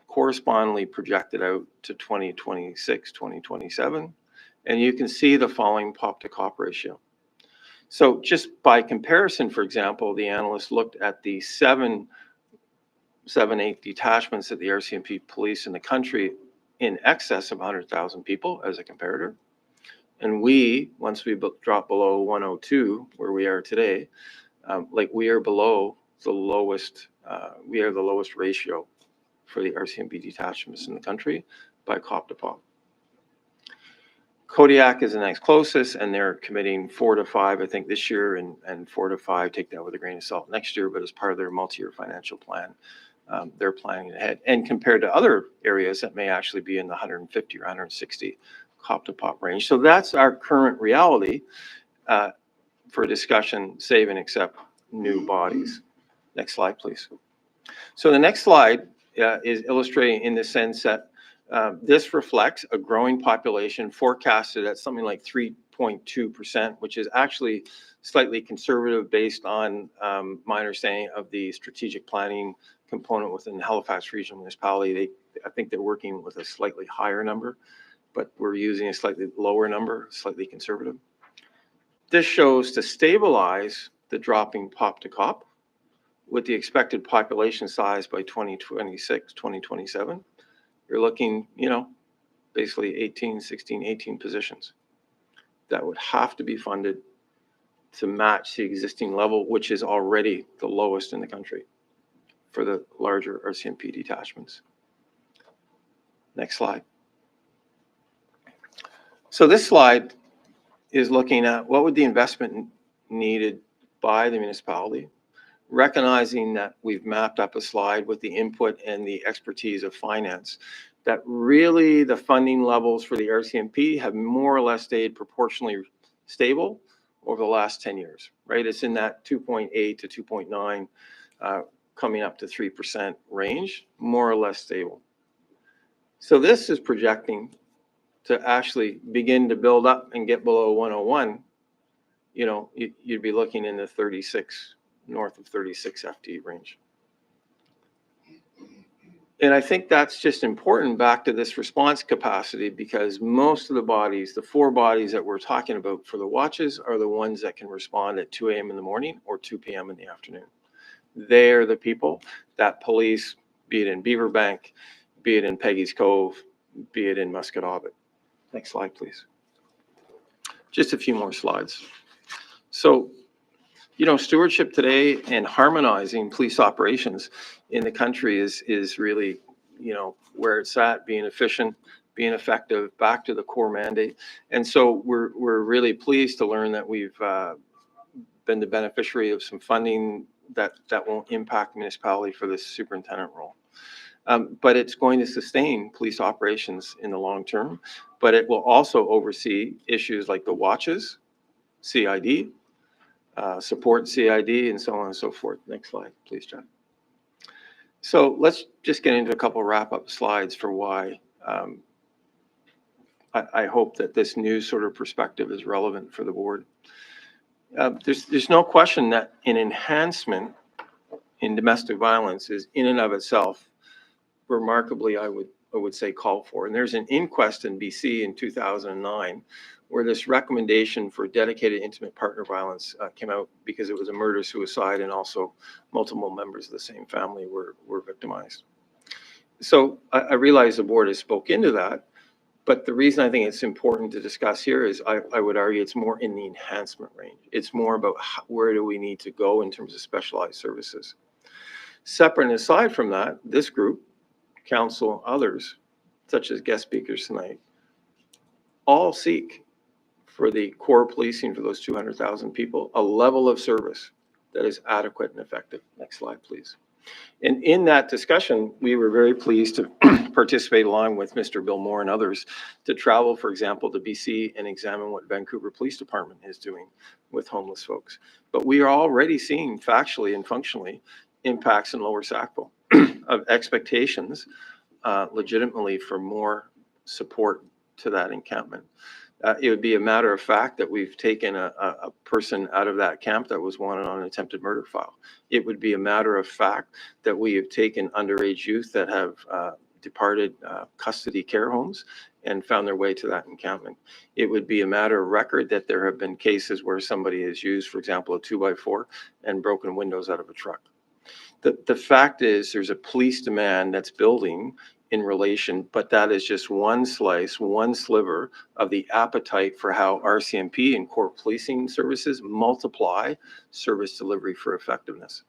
correspondingly projected out to 2026, 2027. And you can see the following pop to cop ratio. So just by comparison, for example, the analyst looked at the 8 detachments of the RCMP police in the country in excess of 100,000 people as a comparator. And we, once we drop below 102, where we are today, we are below the lowest, we are the lowest ratio for the RCMP detachments in the country by cop to pop. Kodiak is the next closest, and they're committing 4 to 5, I think, this year, and 4 to 5, take that with a grain of salt, next year, but as part of their multi-year financial plan, they're planning ahead. And compared to other areas that may actually be in the 150 or 160 COP to POP range. So that's our current reality for discussion, save and accept new bodies. Next slide, please. So the next slide is illustrating in the sense that this reflects a growing population forecasted at something like 3.2%, which is actually slightly conservative based on my understanding of the strategic planning component within the Halifax Regional Municipality. I think they're working with a slightly higher number, but we're using a slightly lower number, slightly conservative. This shows to stabilize the dropping POP to COP with the expected population size by 2026, 2027. You're looking, basically 18, 16, 18 positions that would have to be funded to match the existing level, which is already the lowest in the country for the larger RCMP detachments. Next slide. So this slide is looking at what would the investment needed by the municipality, recognizing that we've mapped up a slide with the input and the expertise of finance, that really the funding levels for the RCMP have more or less stayed proportionally stable over the last 10 years, right? It's in that 2.8 to 2.9, coming up to 3% range, more or less stable. So this is projecting to actually begin to build up and get below 101, you'd be looking in the 36, north of 36 FTE range. And I think that's just important back to this response capacity, because most of the bodies, the 4 bodies that we're talking about for the watches, are the ones that can respond at 2 a.m. in the morning or 2 p.m. in the afternoon. They're the people that police, be it in Beaverbank, be it in Peggy's Cove, be it in Musquodoboit. Next slide, please. Just a few more slides. So, stewardship today and harmonizing police operations in the country is really, where it's at, being efficient, being effective, back to the core mandate. And so we're really pleased to learn that we've been the beneficiary of some funding that won't impact the municipality for this superintendent role. But it's going to sustain police operations in the long term, but it will also oversee issues like the watches, CID, support CID, and so on and so forth. Next slide, please, John. So let's just get into a couple of wrap-up slides for why I hope that this new sort of perspective is relevant for the board. There's no question that an enhancement in domestic violence is in and of itself remarkably, I would say, called for. And there's an inquest in BC in 2009 where this recommendation for dedicated intimate partner violence came out because it was a murder-suicide, and also multiple members of the same family were victimized. So I realize the board has spoke into that, but the reason I think it's important to discuss here is I would argue it's more in the enhancement range. It's more about where do we need to go in terms of specialized services. Separate and aside from that, this group, council, others, such as guest speakers tonight, all seek for the core policing for those 200,000 people, a level of service that is adequate and effective. Next slide, please. And in that discussion, we were very pleased to participate along with Mr. Bill Moore and others to travel, for example, to BC and examine what Vancouver Police Department is doing with homeless folks. But we are already seeing factually and functionally impacts in Lower Sackville of expectations legitimately for more support to that encampment. It would be a matter of fact that we've taken a person out of that camp that was wanted on an attempted murder file. It would be a matter of fact that we have taken underage youth that have departed custody care homes and found their way to that encampment. It would be a matter of record that there have been cases where somebody has used, for example, a 2x4 and broken windows out of a truck. The fact is there's a police demand that's building in relation, but that is just one slice, one sliver of the appetite for how RCMP and core policing services multiply service delivery for effectiveness.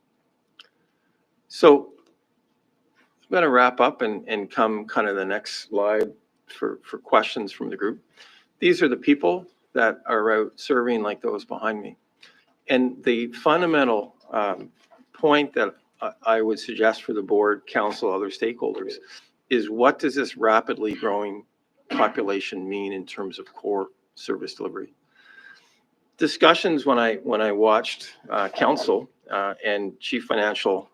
So I'm going to wrap up and come kind of the next slide for questions from the group. these are the people that are out serving like those behind me. And the fundamental point that I would suggest for the board, council, other stakeholders, is what does this rapidly growing population mean in terms of core service delivery? Discussions when I watched council and Chief Financial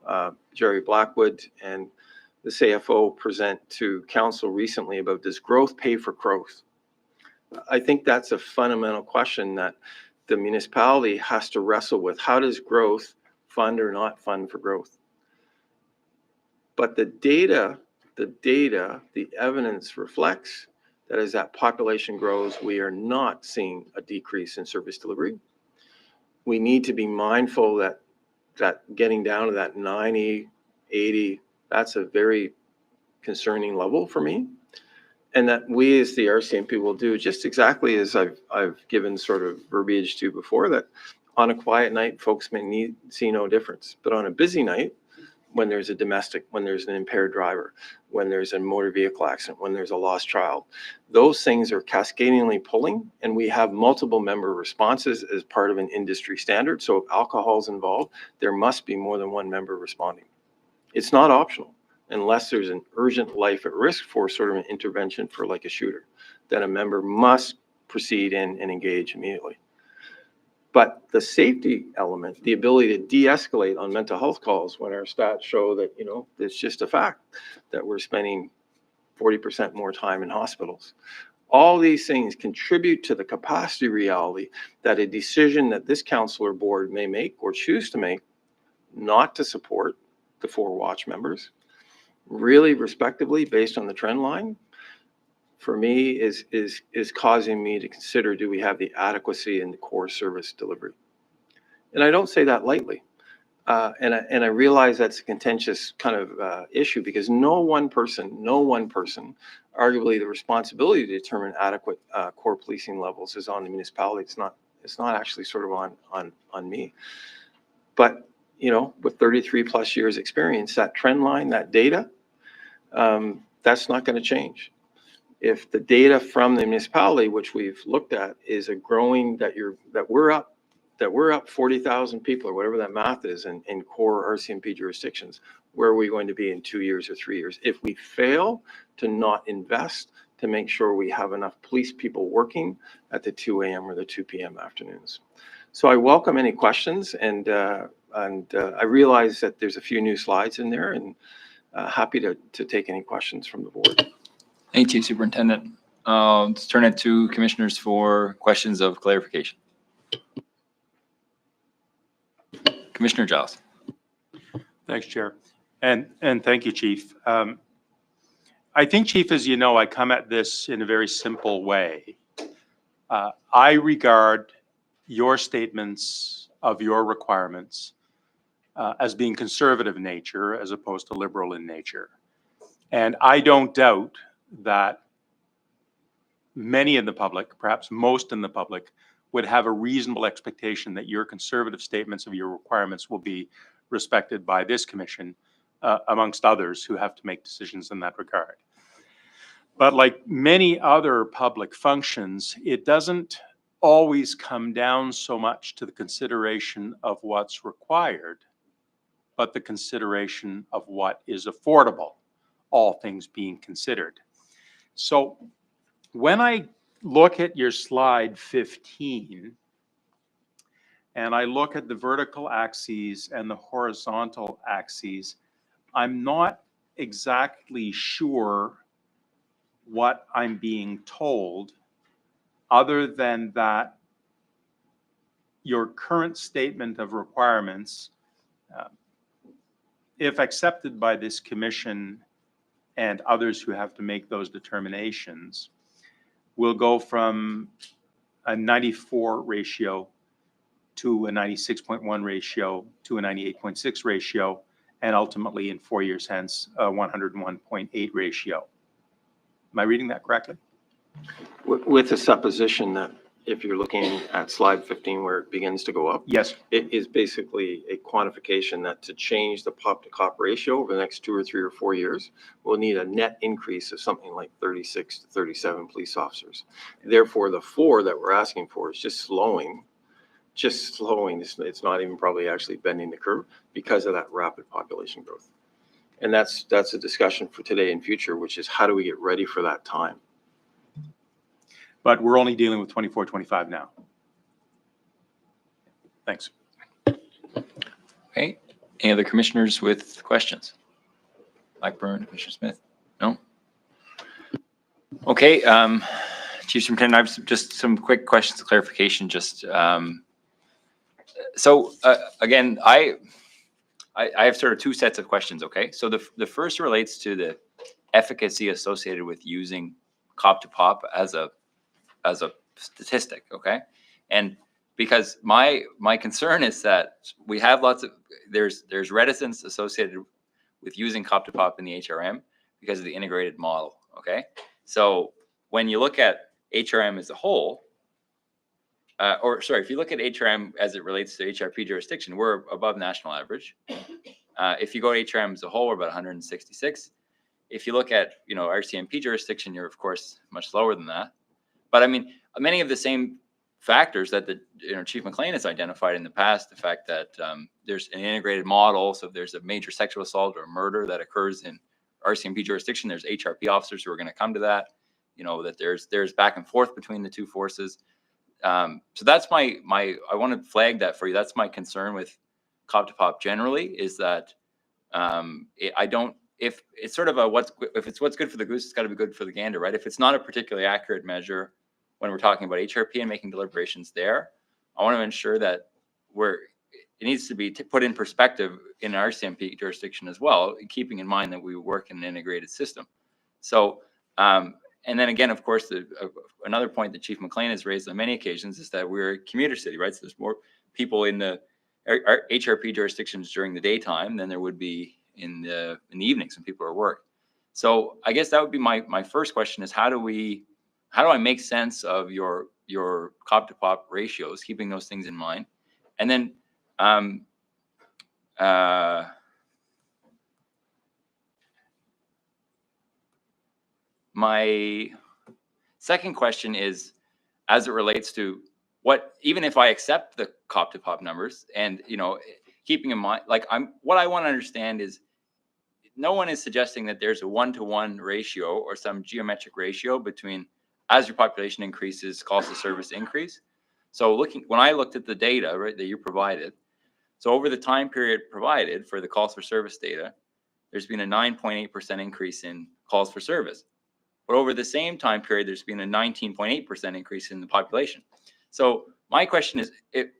Jerry Blackwood and the CFO present to council recently about, does growth pay for growth? I think that's a fundamental question that the municipality has to wrestle with. How does growth fund or not fund for growth? But the evidence reflects that as that population grows, we are not seeing a decrease in service delivery. We need to be mindful that getting down to that 90, 80, that's a very concerning level for me. And that we as the RCMP will do just exactly as I've given sort of verbiage to before, that on a quiet night, folks may see no difference. But on a busy night, when there's a domestic, when there's an impaired driver, when there's a motor vehicle accident, when there's a lost child, those things are cascadingly pulling, and we have multiple member responses as part of an industry standard. So if alcohol is involved, there must be more than one member responding. It's not optional unless there's an urgent life at risk for sort of an intervention for like a shooter, then a member must proceed in and engage immediately. But the safety element, the ability to de-escalate on mental health calls when our stats show that, you know, it's just a fact that we're spending 40% more time in hospitals. All these things contribute to the capacity reality that a decision that this council or board may make or choose to make not to support the 4 watch members, really respectively based on the trend line, for me is causing me to consider, do we have the adequacy in the core service delivery? And I don't say that lightly. And I realize that's a contentious kind of issue, because no one person, arguably the responsibility to determine adequate core policing levels is on the municipality. It's not actually sort of on me. But, you know, with 33 plus years experience, that trend line, that data, that's not going to change. If the data from the municipality, which we've looked at, is a growing, that we're up 40,000 people or whatever that math is in core RCMP jurisdictions, where are we going to be in 2 years or 3 years? If we fail to not invest to make sure we have enough police people working at the 2 a.m. or the 2 p.m. afternoons. So I welcome any questions, and I realize that there's a few new slides in there, and happy to take any questions from the board. Thank you, Superintendent. Let's turn it to commissioners for questions of clarification. Commissioner Giles. Thanks, Chair. And thank you, Chief. I think, Chief, as you know, I come at this in a very simple way. I regard your statements of your requirements as being conservative in nature as opposed to liberal in nature. And I don't doubt that many in the public, perhaps most in the public, would have a reasonable expectation that your conservative statements of your requirements will be respected by this commission, amongst others who have to make decisions in that regard. But like many other public functions, it doesn't always come down so much to the consideration of what's required, but the consideration of what is affordable, all things being considered. So when I look at your slide 15, and I look at the vertical axes and the horizontal axes, I'm not exactly sure what I'm being told, other than that your current statement of requirements, if accepted by this commission and others who have to make those determinations, will go from a 94 ratio to a 96.1 ratio to a 98.6 ratio, and ultimately in 4 years hence, a 101.8 ratio. Am I reading that correctly? With the supposition that if you're looking at slide 15 where it begins to go up, Yes. it is basically a quantification that to change the pop to cop ratio over the next 2 or 3 or 4 years, we'll need a net increase of something like 36 to 37 police officers. Therefore, the 4 that we're asking for is just slowing. It's not even probably actually bending the curve because of that rapid population growth. And that's a discussion for today and future, which is how do we get ready for that time? But we're only dealing with 24, 25 now. Thanks. Okay, any other commissioners with questions? Blackburn, Commissioner Smith? No? Okay, Chief Superintendent, I have just some quick questions of clarification, just, again, I have sort of 2 sets of questions, okay? So the first relates to the efficacy associated with using cop to pop as a statistic, okay? And because my concern is that we have there's reticence associated with using cop to pop in the HRM because of the integrated model, okay? So when you look at HRM as a whole, if you look at HRM as it relates to HRP jurisdiction, we're above national average. If you go to HRM as a whole, we're about 166. If you look at, RCMP jurisdiction, you're of course much lower than that. But I mean, many of the same factors that Chief McLean has identified in the past, the fact that there's an integrated model, so if there's a major sexual assault or murder that occurs in RCMP jurisdiction, there's HRP officers who are going to come to that, that there's back and forth between the 2 forces. So that's I want to flag that for you. That's my concern with cop to pop generally, is that if it's sort of if it's what's good for the goose, it's got to be good for the gander, right? If it's not a particularly accurate measure when we're talking about HRP and making deliberations there, I want to ensure that it needs to be put in perspective in RCMP jurisdiction as well, keeping in mind that we work in an integrated system. So, and then again, of course, another point that Chief McLean has raised on many occasions is that we're a commuter city, right? So there's more people in the HRP jurisdictions during the daytime than there would be in the evenings when people are at work. So I guess that would be my first question is how do I make sense of your cop to pop ratios, keeping those things in mind? And then my second question is, as it relates to even if I accept the cop to pop numbers and, keeping in mind, what I want to understand is no one is suggesting that there's a 1-to-1 ratio or some geometric ratio between as your population increases, calls to service increase. So when I looked at the data, right, that you provided, so over the time period provided for the calls for service data, there's been a 9.8% increase in calls for service. But over the same time period, there's been a 19.8% increase in the population. So my question is,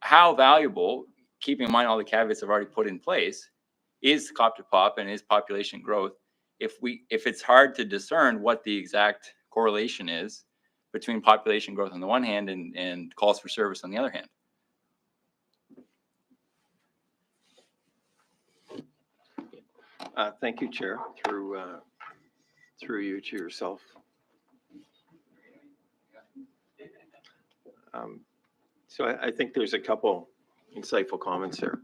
how valuable, keeping in mind all the caveats I've already put in place, is cop to pop and is population growth if it's hard to discern what the exact correlation is between population growth on the one hand and calls for service on the other hand? Thank you, Chair. Through you to yourself. So I think there's a couple insightful comments there.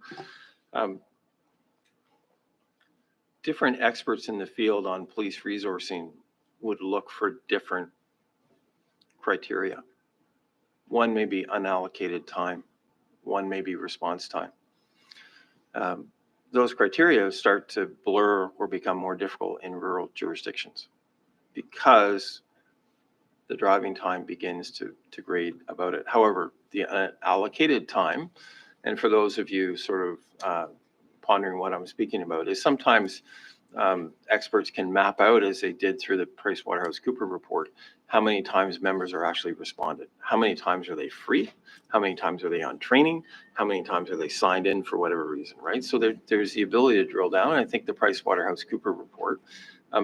Different experts in the field on police resourcing would look for different criteria. One may be unallocated time. One may be response time. Those criteria start to blur or become more difficult in rural jurisdictions because the driving time begins to grade about it. However, the allocated time, and for those of you sort of pondering what I'm speaking about, is sometimes experts can map out, as they did through the PricewaterhouseCoopers report, how many times members are actually responded. How many times are they free? How many times are they on training? How many times are they signed in for whatever reason, right? So there's the ability to drill down. And I think the PricewaterhouseCoopers report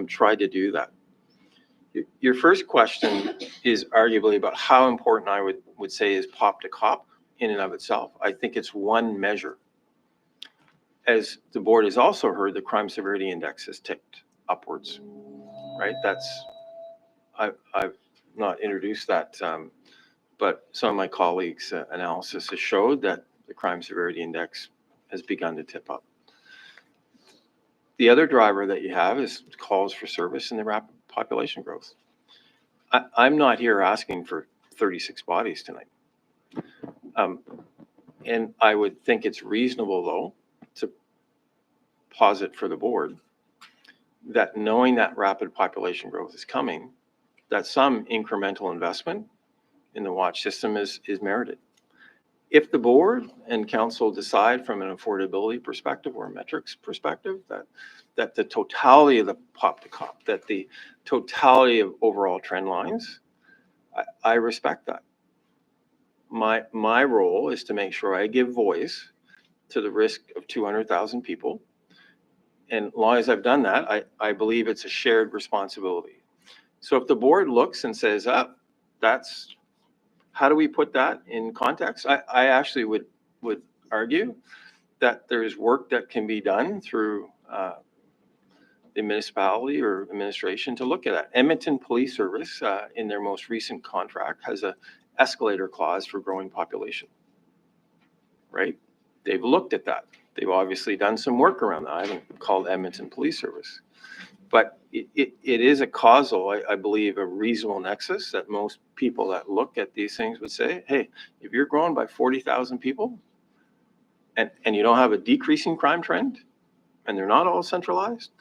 tried to do that. Your first question is arguably about how important I would say is pop to cop in and of itself. I think it's one measure. As the board has also heard, the crime severity index has ticked upwards, right? I've not introduced that but some of my colleagues' analysis has showed that the crime severity index has begun to tip up. The other driver that you have is calls for service and the rapid population growth. I'm not here asking for 36 bodies tonight. And I would think it's reasonable, though, to posit for the board that knowing that rapid population growth is coming, that some incremental investment in the watch system is merited. If the board and council decide from an affordability perspective or a metrics perspective that the totality of the pop to cop, that the totality of overall trend lines, I respect that. My role is to make sure I give voice to the risk of 200,000 people. And as long as I've done that, I believe it's a shared responsibility. So if the board looks and says, that's, how do we put that in context? I actually would argue that there's work that can be done through the municipality or administration to look at that. Edmonton Police Service, in their most recent contract, has a escalator clause for growing population, right? They've looked at that. They've obviously done some work around that. I haven't called Edmonton Police Service. But it is a causal, I believe, a reasonable nexus that most people that look at these things would say, hey, if you're growing by 40,000 people and you don't have a decreasing crime trend and they're not all centralized,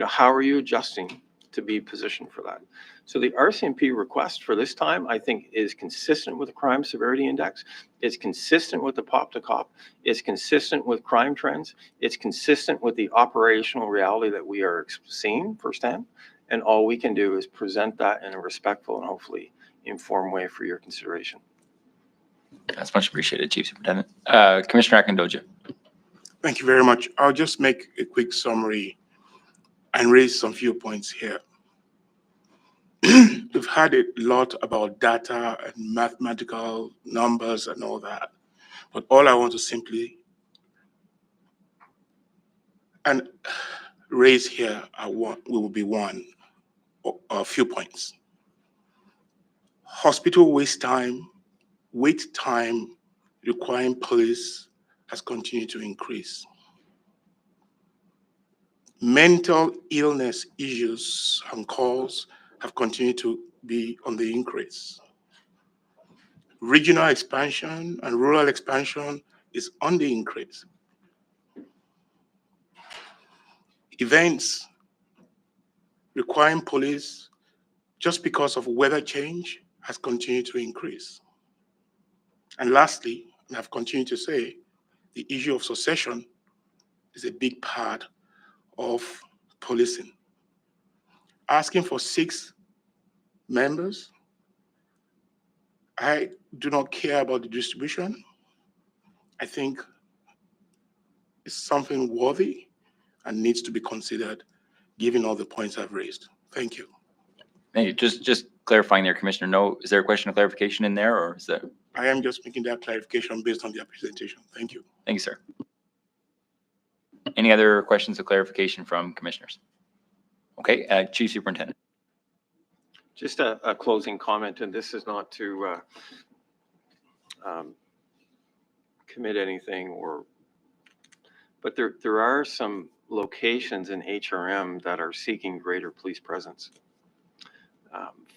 how are you adjusting to be positioned for that? So the RCMP request for this time, I think, is consistent with the crime severity index. It's consistent with the pop to cop. It's consistent with crime trends. It's consistent with the operational reality that we are seeing firsthand. And all we can do is present that in a respectful and hopefully informed way for your consideration. That's much appreciated, Chief Superintendent. Commissioner Akindoja. Thank you very much. I'll just make a quick summary and raise some few points here. We've had a lot about data and mathematical numbers and all that, but all I want to simply raise here will be a few points. Hospital wait time requiring police has continued to increase. Mental illness issues and calls have continued to be on the increase. Regional expansion and rural expansion is on the increase. Events requiring police just because of weather change has continued to increase. And lastly, and I've continued to say, the issue of succession is a big part of policing. Asking for 6 members, I do not care about the distribution. I think it's something worthy and needs to be considered given all the points I've raised. Thank you. Thank you. Just clarifying there, Commissioner. No, is there a question of clarification in there, or is that? I am just making that clarification based on their presentation. Thank you. Thank you, sir. Any other questions of clarification from commissioners? Okay, Chief Superintendent. Just a closing comment, and this is not to commit anything, but there are some locations in HRM that are seeking greater police presence.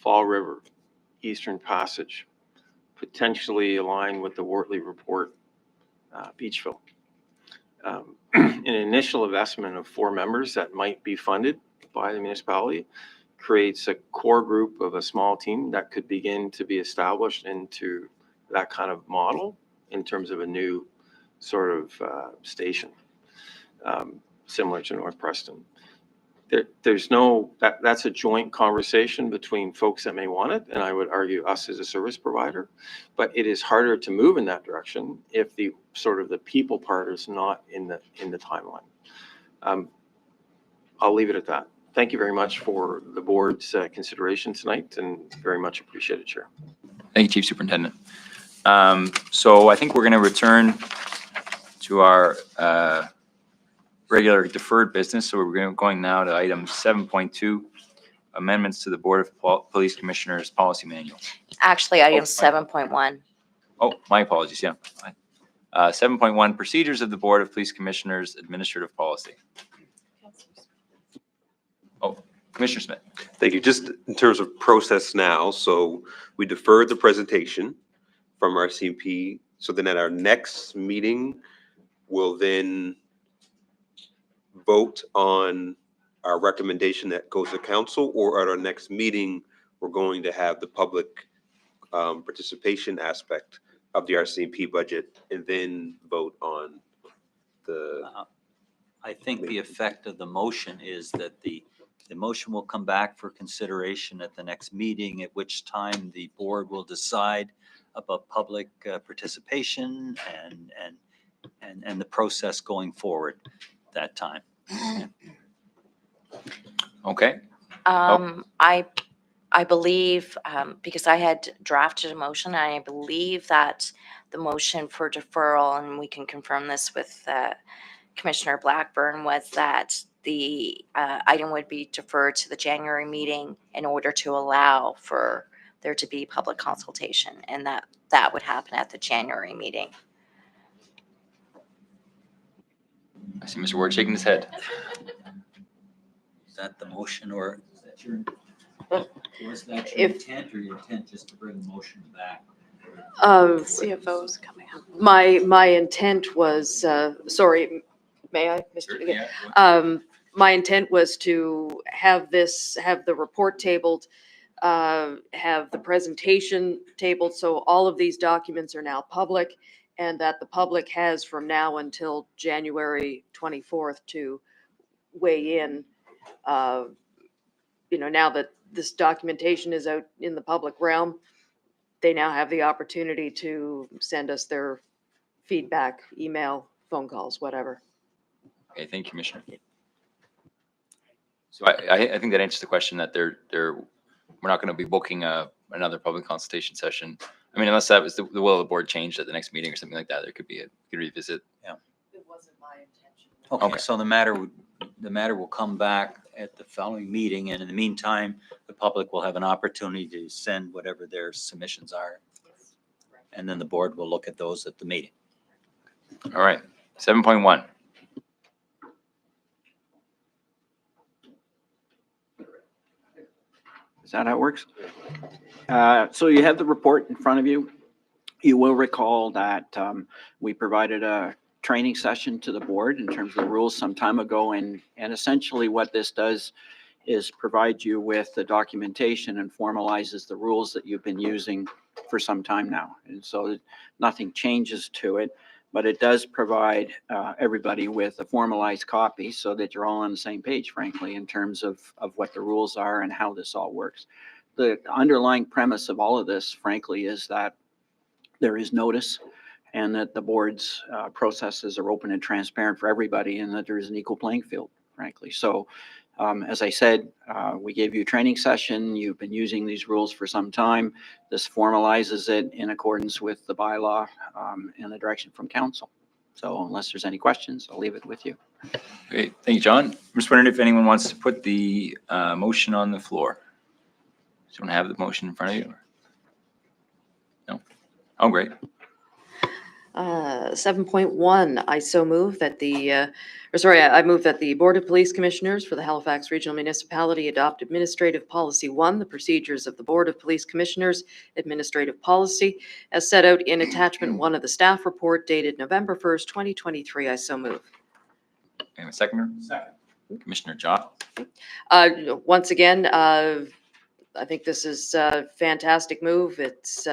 Fall River, Eastern Passage, potentially aligned with the Wortley report, Beachville. An initial investment of 4 members that might be funded by the municipality creates a core group of a small team that could begin to be established into that kind of model in terms of a new sort of station, similar to North Preston. There's no, that's a joint conversation between folks that may want it, and I would argue us as a service provider, but it is harder to move in that direction if the sort of the people part is not in the timeline. I'll leave it at that. Thank you very much for the board's consideration tonight, and very much appreciated, Chair. Thank you, Chief Superintendent. So I think we're going to return to our regular deferred business. So we're going now to item 7.2, amendments to the Board of Police Commissioners Policy Manual. Actually, item Oh, 7.1. Oh, my apologies, yeah. 7.1, Procedures of the Board of Police Commissioners Administrative Policy. Oh, Commissioner Smith. Thank you. Just in terms of process now, so we deferred the presentation from our CMP. So then at our next meeting, we'll then vote on our recommendation that goes to council, or at our next meeting, we're going to have the public participation aspect of the RCMP budget and then vote on the, I think the effect of the motion is that the motion will come back for consideration at the next meeting, at which time the board will decide about public participation and the process going forward that time. Okay, I believe, because I had drafted a motion, I believe that the motion for deferral, and we can confirm this with Commissioner Blackburn, was that the item would be deferred to the January meeting in order to allow for there to be public consultation, and that would happen at the January meeting. I see Mr. Ward shaking his head. Is that the motion, or is that your, was that your If- intent, or your intent just to bring the motion back? CFO's coming up. My intent was, sorry, may I, Mr. Yeah. My intent was to have the report tabled, have the presentation tabled, so all of these documents are now public, and that the public has from now until January 24th to weigh in. Now that this documentation is out in the public realm, they now have the opportunity to send us their feedback, email, phone calls, whatever. Okay, thank you, Commissioner. So I think that answers the question that we're not going to be booking another public consultation session. I mean, unless that was the will of the board changed at the next meeting or something like that, there could be we could revisit. It wasn't my intention. Okay, Okay. so the matter will come back at the following meeting, and in the meantime, the public will have an opportunity to send whatever their submissions are. And then the board will look at those at the meeting. All right, 7.1. Is that how it works? So you have the report in front of you. You will recall that we provided a training session to the board in terms of the rules some time ago. And essentially what this does is provide you with the documentation and formalizes the rules that you've been using for some time now. And so nothing changes to it, but it does provide everybody with a formalized copy so that you're all on the same page, frankly, in terms of what the rules are and how this all works. The underlying premise of all of this, frankly, is that there is notice and that the board's processes are open and transparent for everybody and that there is an equal playing field, frankly. So as I said, we gave you a training session. You've been using these rules for some time. This formalizes it in accordance with the bylaw and the direction from council. So unless there's any questions, I'll leave it with you. Great, thank you, John. I'm just wondering if anyone wants to put the motion on the floor. Does anyone have the motion in front of you? No? Oh, great. 7.1, I so move that I move that the Board of Police Commissioners for the Halifax Regional Municipality adopt Administrative Policy 1, the procedures of the Board of Police Commissioners Administrative Policy, as set out in Attachment 1 of the staff report dated November 1st, 2023. I so move. Any seconder? Second. Commissioner Jot? Once again, I think this is a fantastic move. It's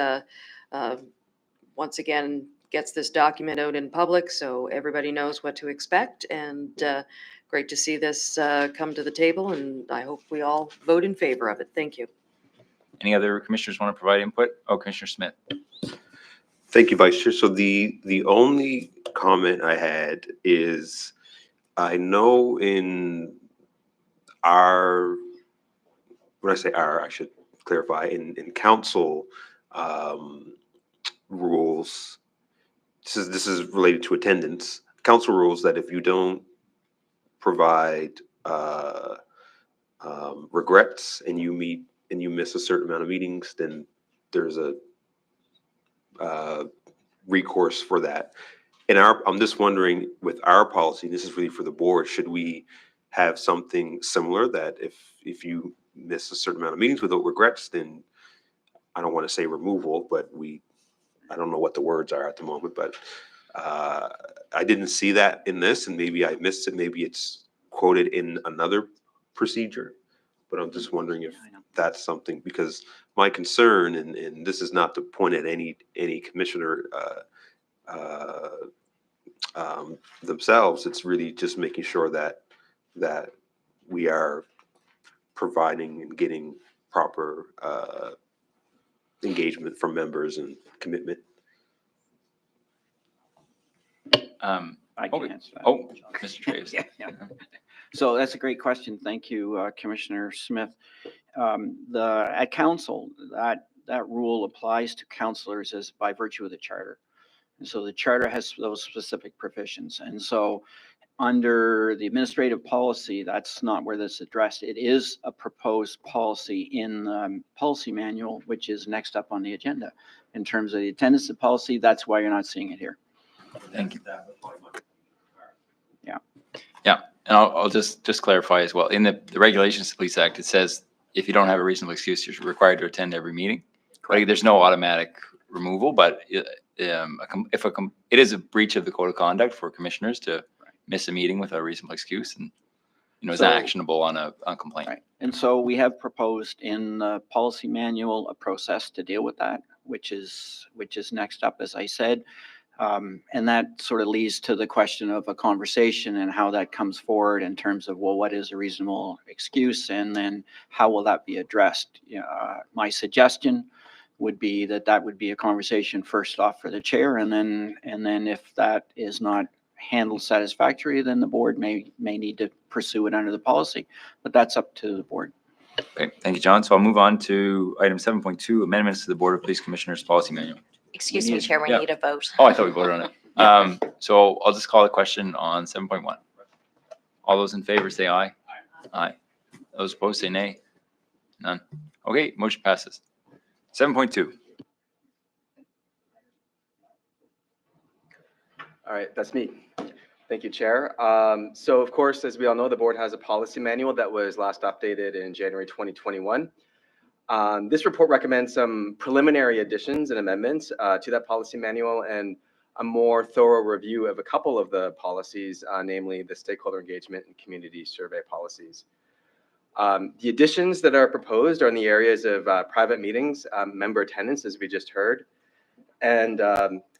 once again gets this document out in public so everybody knows what to expect, and great to see this come to the table, and I hope we all vote in favor of it. Thank you. Any other commissioners want to provide input? Oh, Commissioner Smith. thank you, Vice Chair. So the only comment I had is, I know in our, when I say our, I should clarify, in council rules, this is related to attendance, council rules, that if you don't provide regrets and you miss a certain amount of meetings, then there's a recourse for that. I'm just wondering with our policy, this is really for the board, should we have something similar that if you miss a certain amount of meetings without regrets, then I don't want to say removal, but I don't know what the words are at the moment, but I didn't see that in this, and maybe I missed it. Maybe it's quoted in another procedure, but I'm just wondering if that's something, because my concern, and this is not to point at any commissioner themselves, it's really just making sure that we are providing and getting proper engagement from members and commitment. I can answer that. Oh, Mr. Traves. Yeah. So that's a great question. Thank you, Commissioner Smith. At council, that rule applies to councillors as by virtue of the charter. And so the charter has those specific provisions. And so under the administrative policy, that's not where this is addressed. It is a proposed policy in the policy manual, which is next up on the agenda. In terms of the attendance policy, that's why you're not seeing it here. Thank you. Yeah. Yeah, and I'll just clarify as well. In the Regulations of the Police Act, it says if you don't have a reasonable excuse, you're required to attend every meeting. Like, there's no automatic removal, but it is a breach of the code of conduct for commissioners to miss a meeting without a reasonable excuse, and it's So- actionable on a complaint. Right. And so we have proposed in the policy manual a process to deal with that, which is next up, as I said. And that sort of leads to the question of a conversation and how that comes forward in terms of, well, what is a reasonable excuse? And then how will that be addressed? My suggestion would be that would be a conversation first off for the chair. And then if that is not handled satisfactory, then the board may need to pursue it under the policy, but that's up to the board. Okay, thank you, John. So I'll move on to item 7.2, amendments to the Board of Police Commissioners Policy Manual. Excuse me, Chair, we Yeah. need a vote. Oh, I thought we voted on it. So I'll just call a question on 7.1. All those in favor say aye. Aye. Those opposed say nay. None. Okay, motion passes. 7.2. All right, that's me. Thank you, Chair. So of course, as we all know, the board has a policy manual that was last updated in January 2021. This report recommends some preliminary additions and amendments to that policy manual and a more thorough review of a couple of the policies, namely the stakeholder engagement and community survey policies. The additions that are proposed are in the areas of private meetings, member attendance, as we just heard, and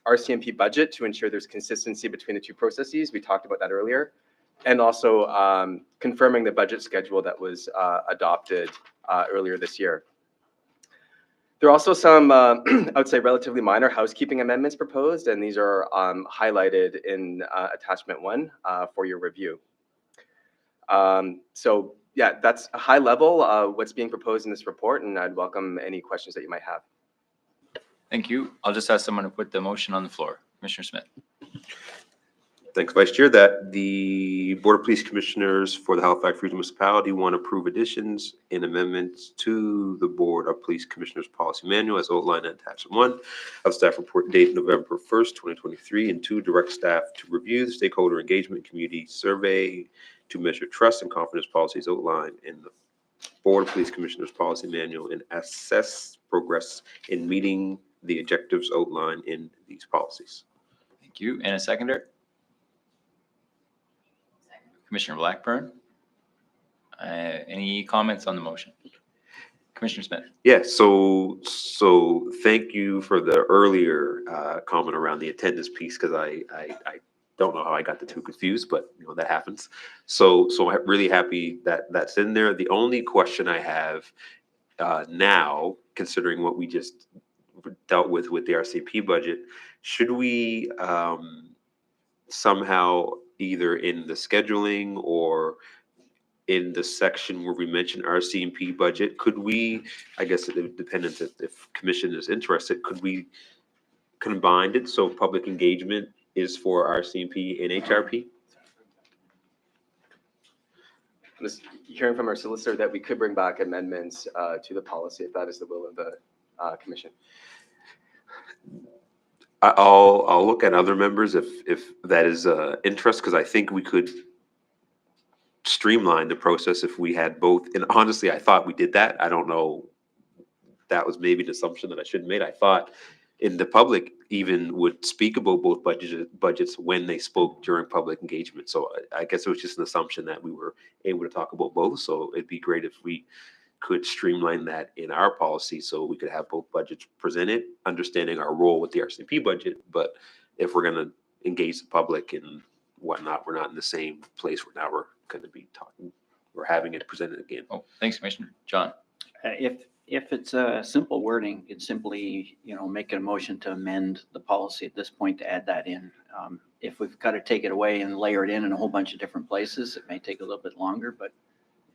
RCMP budget to ensure there's consistency between the two processes. We talked about that earlier. And also confirming the budget schedule that was adopted earlier this year. There are also some, I would say, relatively minor housekeeping amendments proposed, and these are highlighted in attachment 1 for your review. So yeah, that's a high level what's being proposed in this report, and I'd welcome any questions that you might have. Thank you. I'll just ask someone to put the motion on the floor. Commissioner Smith. Thanks, Vice Chair. That the Board of Police Commissioners for the Halifax Regional Municipality want to approve additions and amendments to the Board of Police Commissioners Policy Manual as outlined in attachment 1 of staff report dated November 1st, 2023, and 2, direct staff to review the stakeholder engagement community survey to measure trust and confidence policies outlined in the Board of Police Commissioners Policy Manual and assess progress in meeting the objectives outlined in these policies. Thank you. And a seconder? Commissioner Blackburn. Any comments on the motion? Commissioner Smith. Yeah, so thank you for the earlier comment around the attendance piece, because I don't know how I got the two confused, but that happens. So I'm really happy that that's in there. The only question I have now, considering what we just dealt with the RCP budget, should we somehow either in the scheduling or in the section where we mentioned RCMP budget, could we, I guess it depends if commission is interested, could we combine it so public engagement is for RCMP and HRP? just hearing from our solicitor that we could bring back amendments to the policy if that is the will of the commission. I'll look at other members if that is interest, because I think we could streamline the process if we had both. And honestly, I thought we did that. I don't know. That was maybe an assumption that I shouldn't have made. I thought in the public even would speak about both budgets when they spoke during public engagement. So I guess it was just an assumption that we were able to talk about both. So it'd be great if we could streamline that in our policy so we could have both budgets presented, understanding our role with the RCMP budget. But if we're going to engage the public and whatnot, we're not in the same place where now we're going to be talking, we're having it presented again. Oh, thanks, Commissioner. John? If it's a simple wording, it's simply, make a motion to amend the policy at this point to add that in. If we've got to take it away and layer it in a whole bunch of different places, it may take a little bit longer, but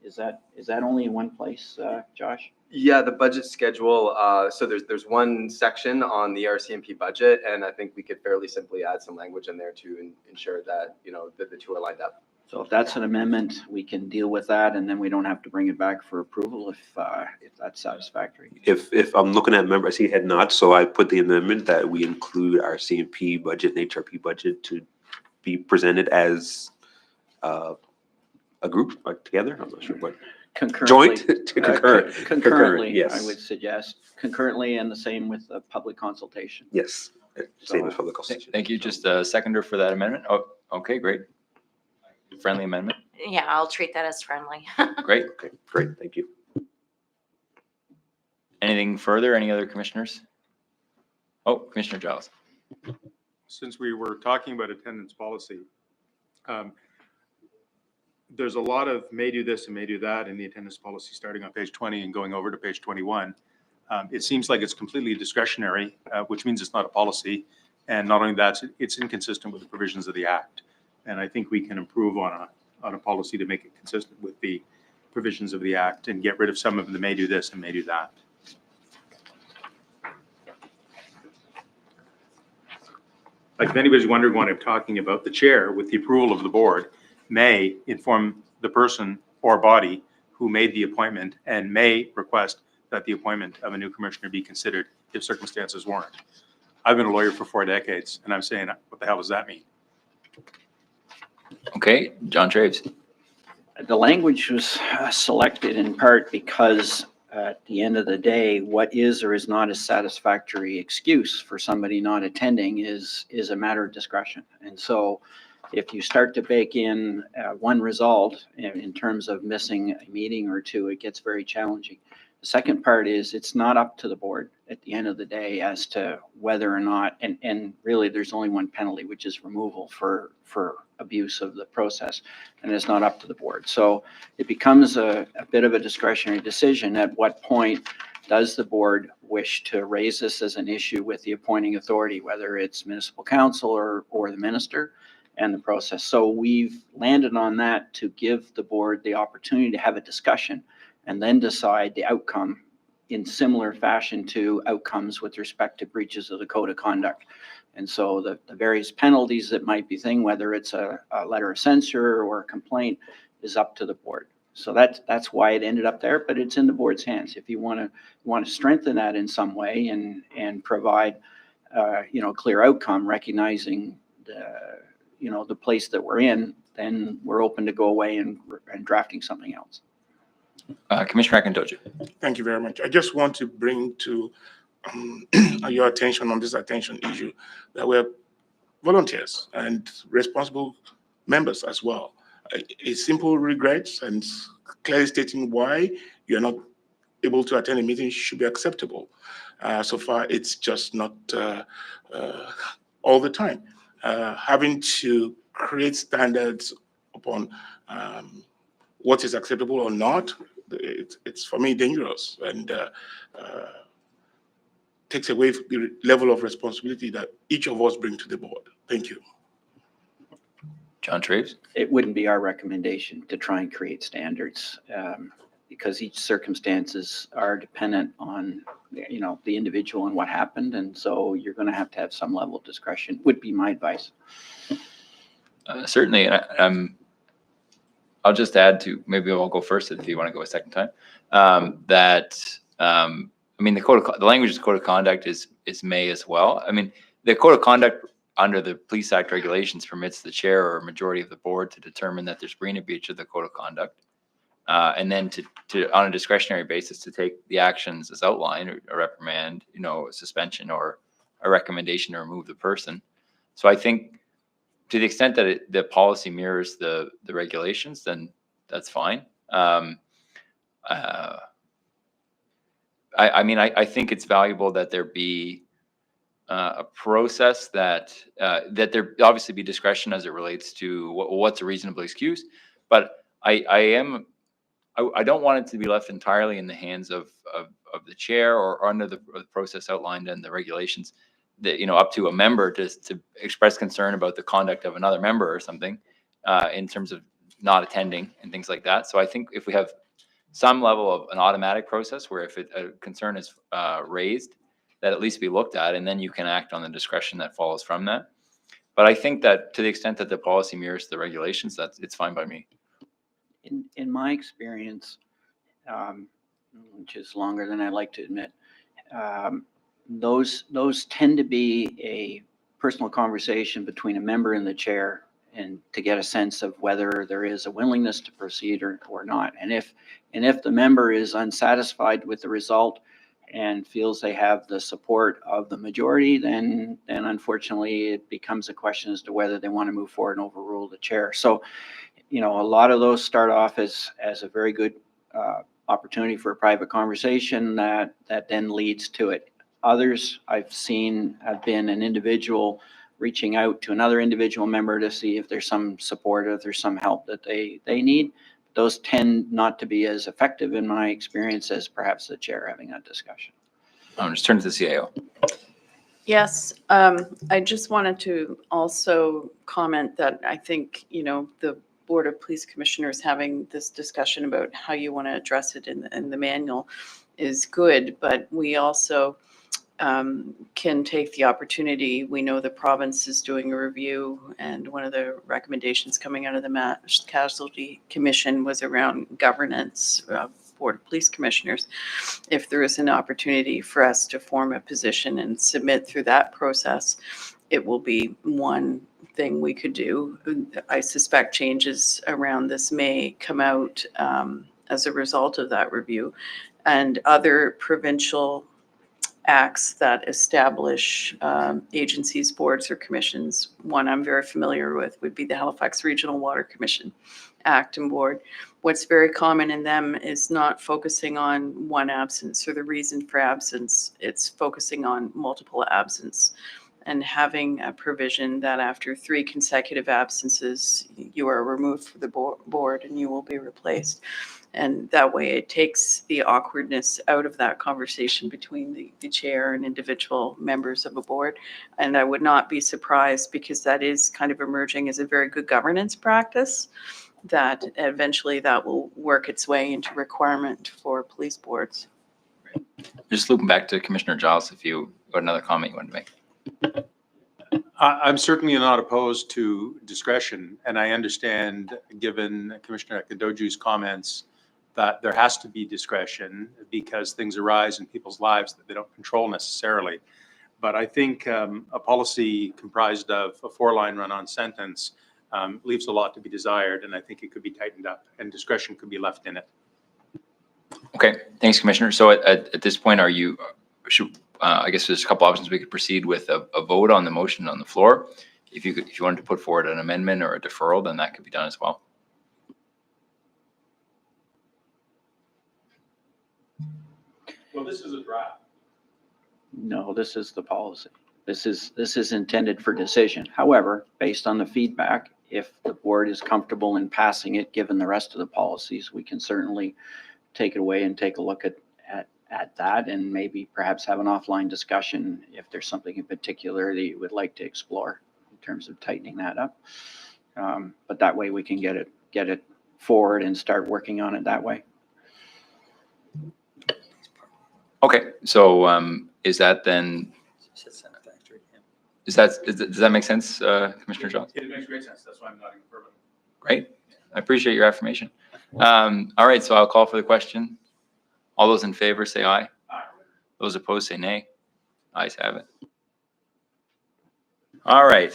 is that only in one place, Josh? Yeah, the budget schedule. So there's one section on the RCMP budget, and I think we could fairly simply add some language in there to ensure that, that the two are lined up. So if that's an amendment, we can deal with that, and then we don't have to bring it back for approval if that's satisfactory. If I'm looking at member, I see head nod, so I put the amendment that we include our CMP budget and HRP budget to be presented as a group together. I'm not sure what. Concurrently. Joint? Concurrent. Concurrently, yes. I would suggest. Concurrently, and the same with the public consultation. Yes, same as public consultation. Thank you. Just a seconder for that amendment. Oh, okay, great. Friendly amendment. Yeah, I'll treat that as friendly. Great. Okay, great, thank you. Anything further? Any other commissioners? Oh, Commissioner Giles. Since we were talking about attendance policy, there's a lot of may do this and may do that in the attendance policy, starting on page 20 and going over to page 21. It seems like it's completely discretionary, which means it's not a policy. And not only that, it's inconsistent with the provisions of the Act. And I think we can improve on a policy to make it consistent with the provisions of the Act and get rid of some of the may do this and may do that. Like if anybody's wondering what I'm talking about, the chair, with the approval of the board, may inform the person or body who made the appointment and may request that the appointment of a new commissioner be considered if circumstances warrant. I've been a lawyer for 4 decades, and I'm saying, what the hell does that mean? Okay, John Traves. The language was selected in part because at the end of the day, what is or is not a satisfactory excuse for somebody not attending is a matter of discretion. And so if you start to bake in one result in terms of missing a meeting or two, it gets very challenging. The second part is it's not up to the board at the end of the day as to whether or not, and really there's only one penalty, which is removal for abuse of the process, and it's not up to the board. So it becomes a bit of a discretionary decision. At what point does the board wish to raise this as an issue with the appointing authority, whether it's municipal council or the minister and the process? So we've landed on that to give the board the opportunity to have a discussion and then decide the outcome in similar fashion to outcomes with respect to breaches of the code of conduct. And so the various penalties that might be thing, whether it's a letter of censure or a complaint, is up to the board. So that's why it ended up there, but it's in the board's hands. If you want to strengthen that in some way and provide clear outcome, recognizing the place that we're in, then we're open to go away and drafting something else. Commissioner Akintoju. Thank you very much. I just want to bring to your attention on this attention issue that we're volunteers and responsible members as well. A simple regrets and clearly stating why you're not able to attend a meeting should be acceptable. So far, it's just not all the time. Having to create standards upon what is acceptable or not, it's for me dangerous and takes away the level of responsibility that each of us bring to the board. Thank you. John Traves. It wouldn't be our recommendation to try and create standards because each circumstances are dependent on the individual and what happened, and so you're going to have some level of discretion. Would be my advice. Certainly, and I'll just add to, maybe I'll go first if you want to go a second time. I mean, the language of the code of conduct is may as well. I mean, the code of conduct under the Police Act regulations permits the chair or a majority of the board to determine that there's been a breach of the code of conduct. And then to on a discretionary basis to take the actions as outlined, a reprimand, a suspension or a recommendation to remove the person. So I think to the extent that the policy mirrors the regulations, then that's fine. I mean, I think it's valuable that there be a process that there obviously be discretion as it relates to what's a reasonable excuse, but I don't want it to be left entirely in the hands of the chair or under the process outlined in the regulations that, up to a member to express concern about the conduct of another member or something in terms of not attending and things like that. So I think if we have some level of an automatic process where if a concern is raised, that at least be looked at, and then you can act on the discretion that follows from that. But I think that to the extent that the policy mirrors the regulations, it's fine by me. In my experience, which is longer than I like to admit, those tend to be a personal conversation between a member and the chair, and to get a sense of whether there is a willingness to proceed or not. And if the member is unsatisfied with the result and feels they have the support of the majority, then unfortunately it becomes a question as to whether they want to move forward and overrule the chair. So, a lot of those start off as a very good opportunity for a private conversation that then leads to it. Others I've seen have been an individual reaching out to another individual member to see if there's some support, or if there's some help that they need. Those tend not to be as effective in my experience as perhaps the chair having that discussion. I'm just turning to the CAO. Yes, I just wanted to also comment that I think, the Board of Police Commissioners having this discussion about how you want to address it in the manual is good, but we also can take the opportunity. We know the province is doing a review, and one of the recommendations coming out of the Mass Casualty Commission was around governance, Board of Police Commissioners. If there is an opportunity for us to form a position and submit through that process, it will be one thing we could do. I suspect changes around this may come out as a result of that review, and other provincial acts that establish agencies, boards, or commissions. One I'm very familiar with would be the Halifax Regional Water Commission Act and Board. What's very common in them is not focusing on one absence or the reason for absence. It's focusing on multiple absence and having a provision that after 3 consecutive absences, you are removed from the board and you will be replaced. And that way it takes the awkwardness out of that conversation between the chair and individual members of a board. And I would not be surprised, because that is kind of emerging as a very good governance practice, that eventually that will work its way into requirement for police boards. Just looping back to Commissioner Giles, if you got another comment you wanted to make. I'm certainly not opposed to discretion, and I understand, given Commissioner Akadoju's comments, that there has to be discretion because things arise in people's lives that they don't control necessarily. But I think a policy comprised of a 4-line run-on sentence leaves a lot to be desired, and I think it could be tightened up and discretion could be left in it. Okay, thanks, Commissioner. So at this point, I guess there's a couple options. We could proceed with a vote on the motion on the floor. If you wanted to put forward an amendment or a deferral, then that could be done as well. Well, this is a draft. No, this is the policy. This is intended for decision. However, based on the feedback, if the board is comfortable in passing it, given the rest of the policies, we can certainly take it away and take a look at that, and maybe perhaps have an offline discussion if there's something in particular that you would like to explore in terms of tightening that up. But that way we can get it forward and start working on it that way. Okay, so is that then? Does that make sense, Commissioner Jones? It makes great sense. That's why I'm nodding affirmative. Great. I appreciate your affirmation. All right, so I'll call for the question. All those in favor say aye. Those opposed say nay. Ayes have it. All right.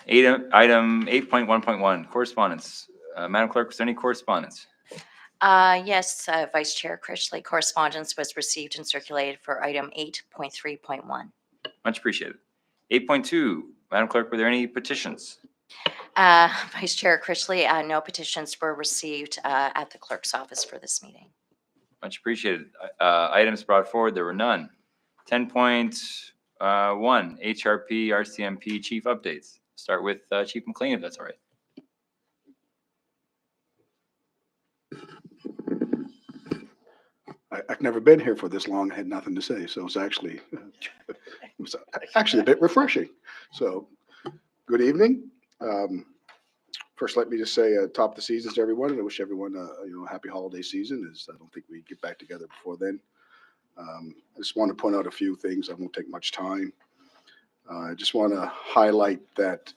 Item 8.1.1, correspondence. Madam Clerk, was there any correspondence? Yes, Vice Chair Critchley, correspondence was received and circulated for item 8.3.1. Much appreciated. 8.2, Madam Clerk, were there any petitions? Vice Chair Critchley, no petitions were received at the clerk's office for this meeting. Much appreciated. Items brought forward, there were none. 10.1, HRP, RCMP chief updates. Start with Chief McLean, if that's all right. I've never been here for this long. I had nothing to say, so it's actually a bit refreshing. So, good evening. First, let me just say top of the seasons to everyone, and I wish everyone a happy holiday season. As I don't think we get back together before then. I just want to point out a few things. I won't take much time. I just want to highlight that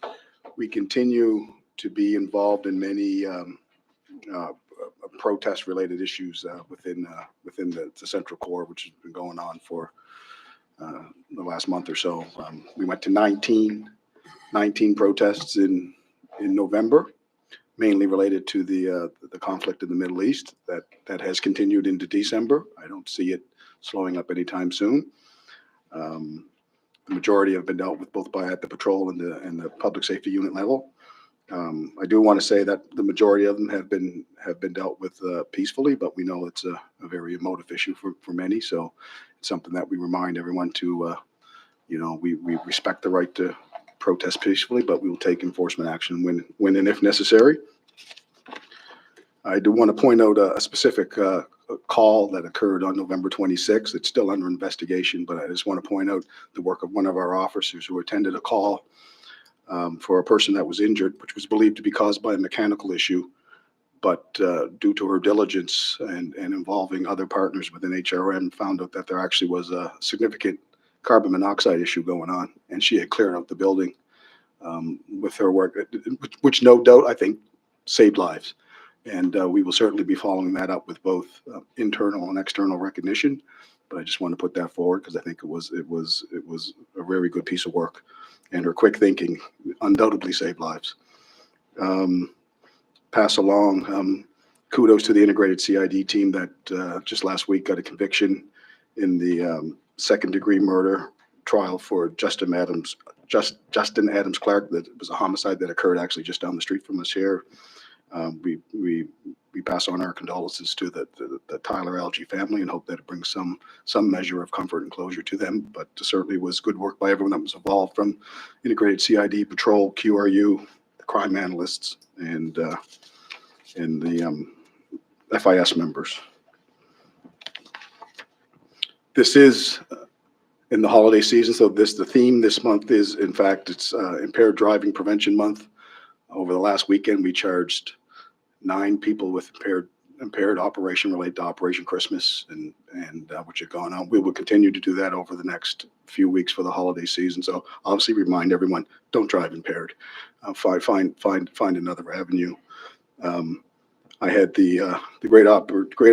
we continue to be involved in many protest-related issues within the Central Core, which has been going on for the last month or so. We went to 19 protests in November, mainly related to the conflict in the Middle East. That has continued into December. I don't see it slowing up anytime soon. The majority have been dealt with both at the patrol and the public safety unit level. I do want to say that the majority of them have been dealt with peacefully, but we know it's a very emotive issue for many. So it's something that we remind everyone to, we respect the right to protest peacefully, but we will take enforcement action when and if necessary. I do want to point out a specific call that occurred on November 26th. It's still under investigation, but I just want to point out the work of one of our officers who attended a call for a person that was injured, which was believed to be caused by a mechanical issue. But due to her diligence and involving other partners within HRM, found out that there actually was a significant carbon monoxide issue going on, and she had cleared out the building with her work, which no doubt I think saved lives. And we will certainly be following that up with both internal and external recognition. But I just want to put that forward because I think it was a very good piece of work, and her quick thinking undoubtedly saved lives. Pass along kudos to the integrated CID team that just last week got a conviction in the second-degree murder trial for Justin Adams Clark. That was a homicide that occurred actually just down the street from us here. We pass on our condolences to the Tyler Algie family and hope that it brings some measure of comfort and closure to them. But certainly was good work by everyone that was involved, from integrated CID, patrol, QRU, the crime analysts, and the FIS members. This is in the holiday season, so the theme this month is, in fact, it's Impaired Driving Prevention Month. Over the last weekend, we charged 9 people with impaired operation related to Operation Christmas, and which had gone on. We will continue to do that over the next few weeks for the holiday season. So obviously, remind everyone: don't drive impaired. Find another avenue. I had the great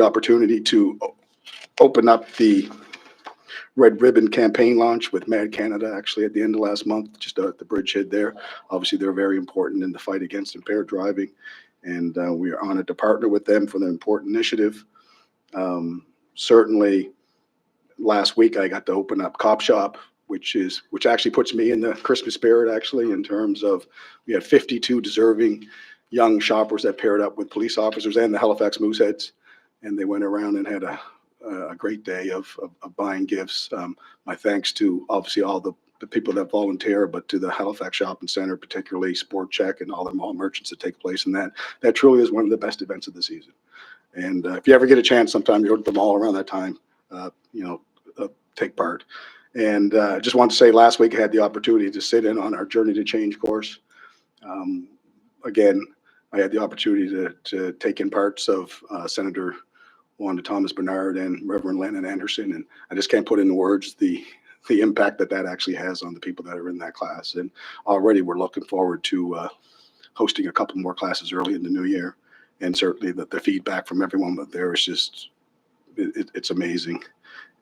opportunity to open up the Red Ribbon campaign launch with Mad Canada actually at the end of last month, just at the bridgehead there. Obviously, they're very important in the fight against impaired driving, and we are honored to partner with them for the important initiative. Certainly, last week I got to open up Cop Shop, which actually puts me in the Christmas spirit, actually, in terms of we had 52 deserving young shoppers that paired up with police officers and the Halifax Mooseheads, and they went around and had a great day of buying gifts. My thanks to obviously all the people that volunteer, but to the Halifax Shopping Center, particularly Sport Check and all the mall merchants that take place in that. That truly is one of the best events of the season. And if you ever get a chance, sometime you go to the mall around that time, take part. And just want to say, last week I had the opportunity to sit in on our Journey to Change course. Again, I had the opportunity to take in parts of Senator Wanda Thomas Bernard and Reverend Lennon Anderson, and I just can't put into words the impact that actually has on the people that are in that class. And already we're looking forward to hosting a couple more classes early in the new year. and certainly the feedback from everyone there is just, it's amazing.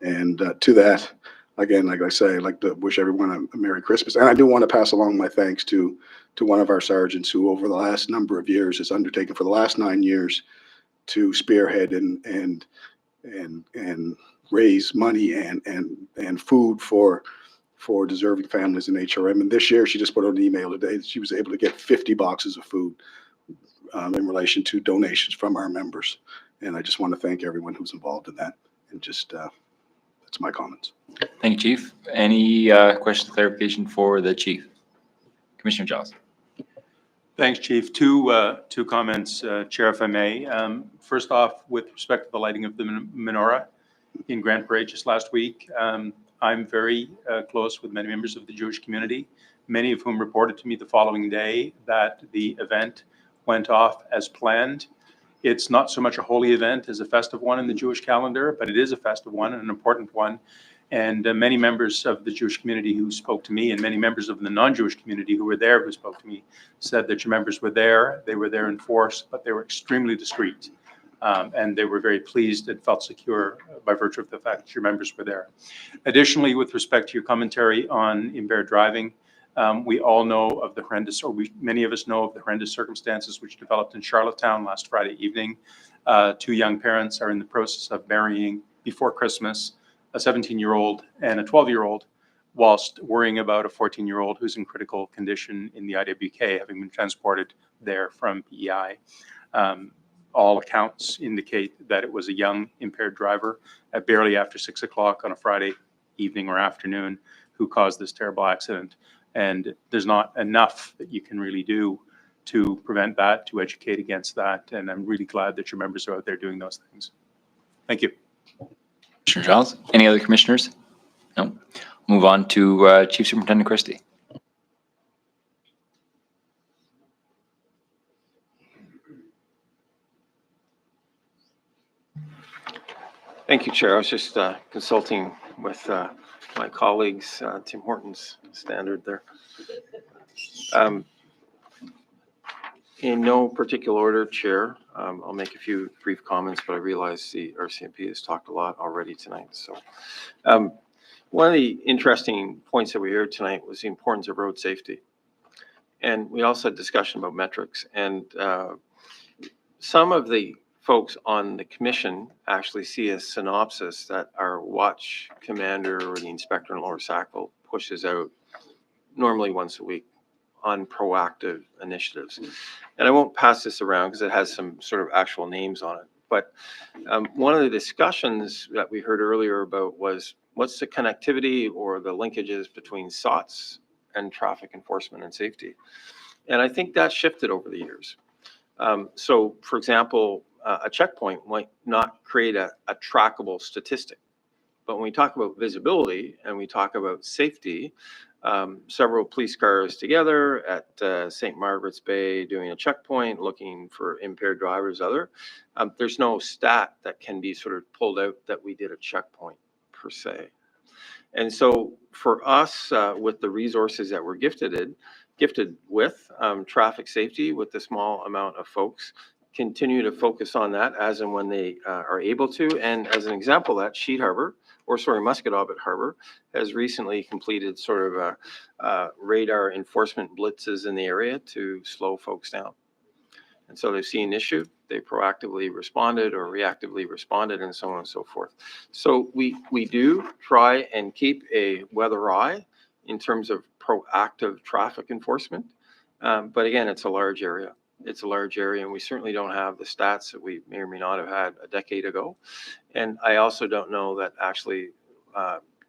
And to that, again, like I say, I'd like to wish everyone a Merry Christmas. And I do want to pass along my thanks to one of our sergeants who over the last number of years has undertaken for the last 9 years to spearhead and raise money and food for deserving families in HRM. And this year, she just put out an email today that she was able to get 50 boxes of food in relation to donations from our members. And I just want to thank everyone who's involved in that. And just, that's my comments. Thank you, Chief. Any questions, clarification for the Chief? Commissioner Giles. Thanks, Chief. Two comments, Chair, if I may. First off, with respect to the lighting of the menorah in Grand Parade just last week, I'm very close with many members of the Jewish community, many of whom reported to me the following day that the event went off as planned. It's not so much a holy event as a festive one in the Jewish calendar, but it is a festive one and an important one. And many members of the Jewish community who spoke to me and many members of the non-Jewish community who were there who spoke to me said that your members were there. They were there in force, but they were extremely discreet. And they were very pleased and felt secure by virtue of the fact that your members were there. Additionally, with respect to your commentary on impaired driving, we all know of the horrendous, or many of us know of the horrendous circumstances which developed in Charlottetown last Friday evening. 2 young parents are in the process of burying before Christmas a 17-year-old and a 12-year-old, whilst worrying about a 14-year-old who's in critical condition in the IWK, having been transported there from PEI. All accounts indicate that it was a young impaired driver at barely after 6 o'clock on a Friday evening or afternoon who caused this terrible accident. And there's not enough that you can really do to prevent that, to educate against that. And I'm really glad that your members are out there doing those things. Thank you. Commissioner Giles. Any other commissioners? No. Move on to Chief Superintendent Christie. Thank you, Chair. I was just consulting with my colleagues, Tim Hortons standard there. In no particular order, Chair, I'll make a few brief comments, but I realize the RCMP has talked a lot already tonight. So one of the interesting points that we heard tonight was the importance of road safety. And we also had discussion about metrics. And some of the folks on the commission actually see a synopsis that our watch commander or the inspector in Lower Sackville pushes out normally once a week on proactive initiatives. And I won't pass this around because it has some sort of actual names on it. But one of the discussions that we heard earlier about was what's the connectivity or the linkages between SOTS and traffic enforcement and safety. And I think that shifted over the years. So for example, a checkpoint might not create a trackable statistic. But when we talk about visibility and we talk about safety, several police cars together at St. Margaret's Bay doing a checkpoint, looking for impaired drivers, there's no stat that can be sort of pulled out that we did a checkpoint per se. And so for us, with the resources that we're gifted with, traffic safety with the small amount of folks, continue to focus on that as and when they are able to. And as an example, that Musquodoboit Harbor has recently completed sort of radar enforcement blitzes in the area to slow folks down. And so they've seen an issue, they proactively responded or reactively responded, and so on and so forth. So we do try and keep a weather eye in terms of proactive traffic enforcement. But again, it's a large area. It's a large area, and we certainly don't have the stats that we may or may not have had a decade ago. And I also don't know that actually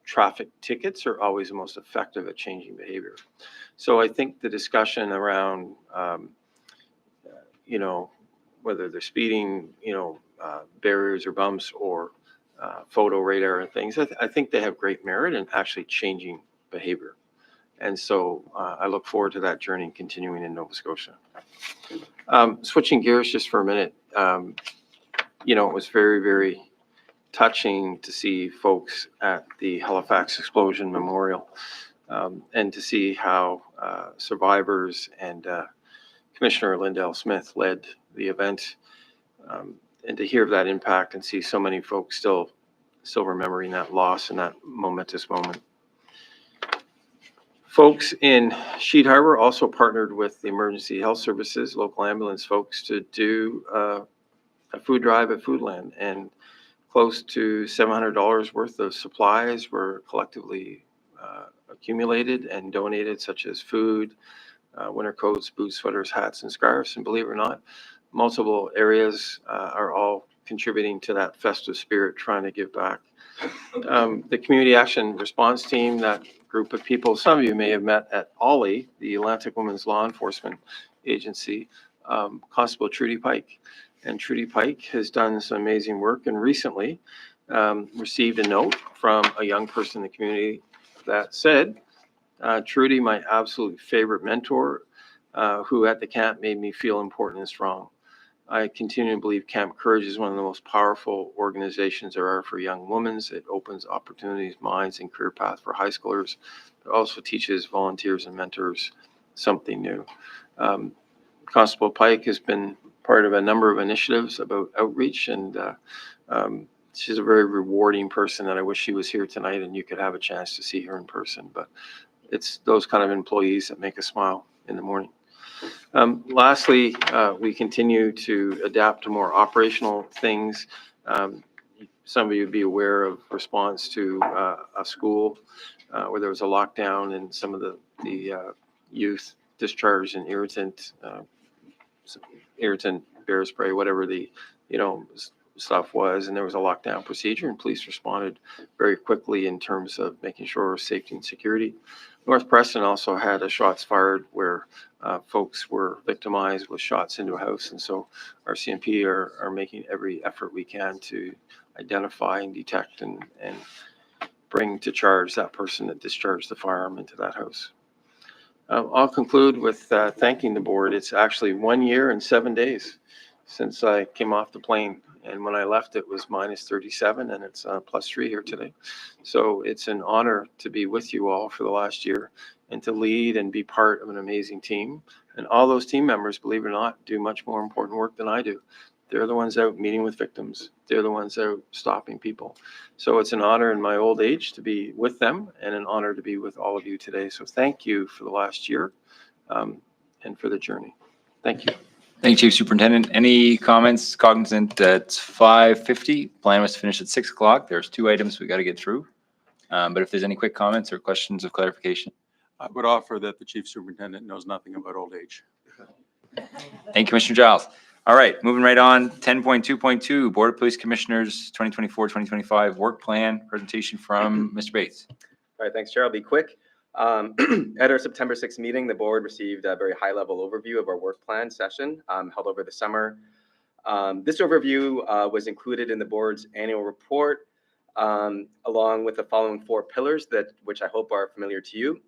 traffic tickets are always the most effective at changing behavior. So I think the discussion around, whether they're speeding, barriers or bumps or photo radar and things, I think they have great merit in actually changing behavior. And so I look forward to that journey continuing in Nova Scotia. Switching gears just for a minute, it was very, very touching to see folks at the Halifax Explosion Memorial and to see how survivors and Commissioner Lindell Smith led the event. And to hear of that impact and see so many folks still remembering that loss and that momentous moment. Folks in Sheet Harbor also partnered with the Emergency Health Services, local ambulance folks, to do a food drive at Foodland, and close to $700 worth of supplies were collectively accumulated and donated, such as food, winter coats, boots, sweaters, hats, and scarves. And believe it or not, multiple areas are all contributing to that festive spirit, trying to give back. The Community Action Response Team, that group of people, some of you may have met at OLLI, the Atlantic Women's Law Enforcement Agency, Constable Trudy Pike. And Trudy Pike has done some amazing work, and recently received a note from a young person in the community that said, Trudy, my absolute favorite mentor, who at the camp made me feel important and strong. I continue to believe Camp Courage is one of the most powerful organizations there are for young women. It opens opportunities, minds, and career path for high schoolers. It also teaches volunteers and mentors something new. Constable Pike has been part of a number of initiatives about outreach, and she's a very rewarding person, and I wish she was here tonight and you could have a chance to see her in person. But it's those kind of employees that make us smile in the morning. Lastly, we continue to adapt to more operational things. Some of you would be aware of response to a school where there was a lockdown, and some of the youth discharged an irritant bear spray, whatever the stuff was, and there was a lockdown procedure, and police responded very quickly in terms of making sure safety and security. North Preston also had a shots fired where folks were victimized with shots into a house, and so our CMP are making every effort we can to identify and detect and bring to charge that person that discharged the firearm into that house. I'll conclude with thanking the board. It's actually 1 year and 7 days since I came off the plane. And when I left, it was -37, and it's +3 here today. So it's an honor to be with you all for the last year and to lead and be part of an amazing team. And all those team members, believe it or not, do much more important work than I do. They're the ones out meeting with victims. They're the ones out stopping people. So it's an honor in my old age to be with them, and an honor to be with all of you today. So thank you for the last year and for the journey. Thank you. Thank you, Chief Superintendent. Any comments? Cognizant that it's 5:50. Plan was to finish at 6 o'clock. There's 2 items we got to get through. But if there's any quick comments or questions of clarification. I would offer that the Chief Superintendent knows nothing about old age. Thank you, Commissioner Giles. All right, moving right on. 10.2.2, Board of Police Commissioners 2024-2025 work plan presentation from Mr. Bates. All right, thanks, Chair. I'll be quick. At our September 6th meeting, the board received a very high-level overview of our work plan session held over the summer. This overview was included in the board's annual report, along with the following 4 pillars which I hope are familiar to you.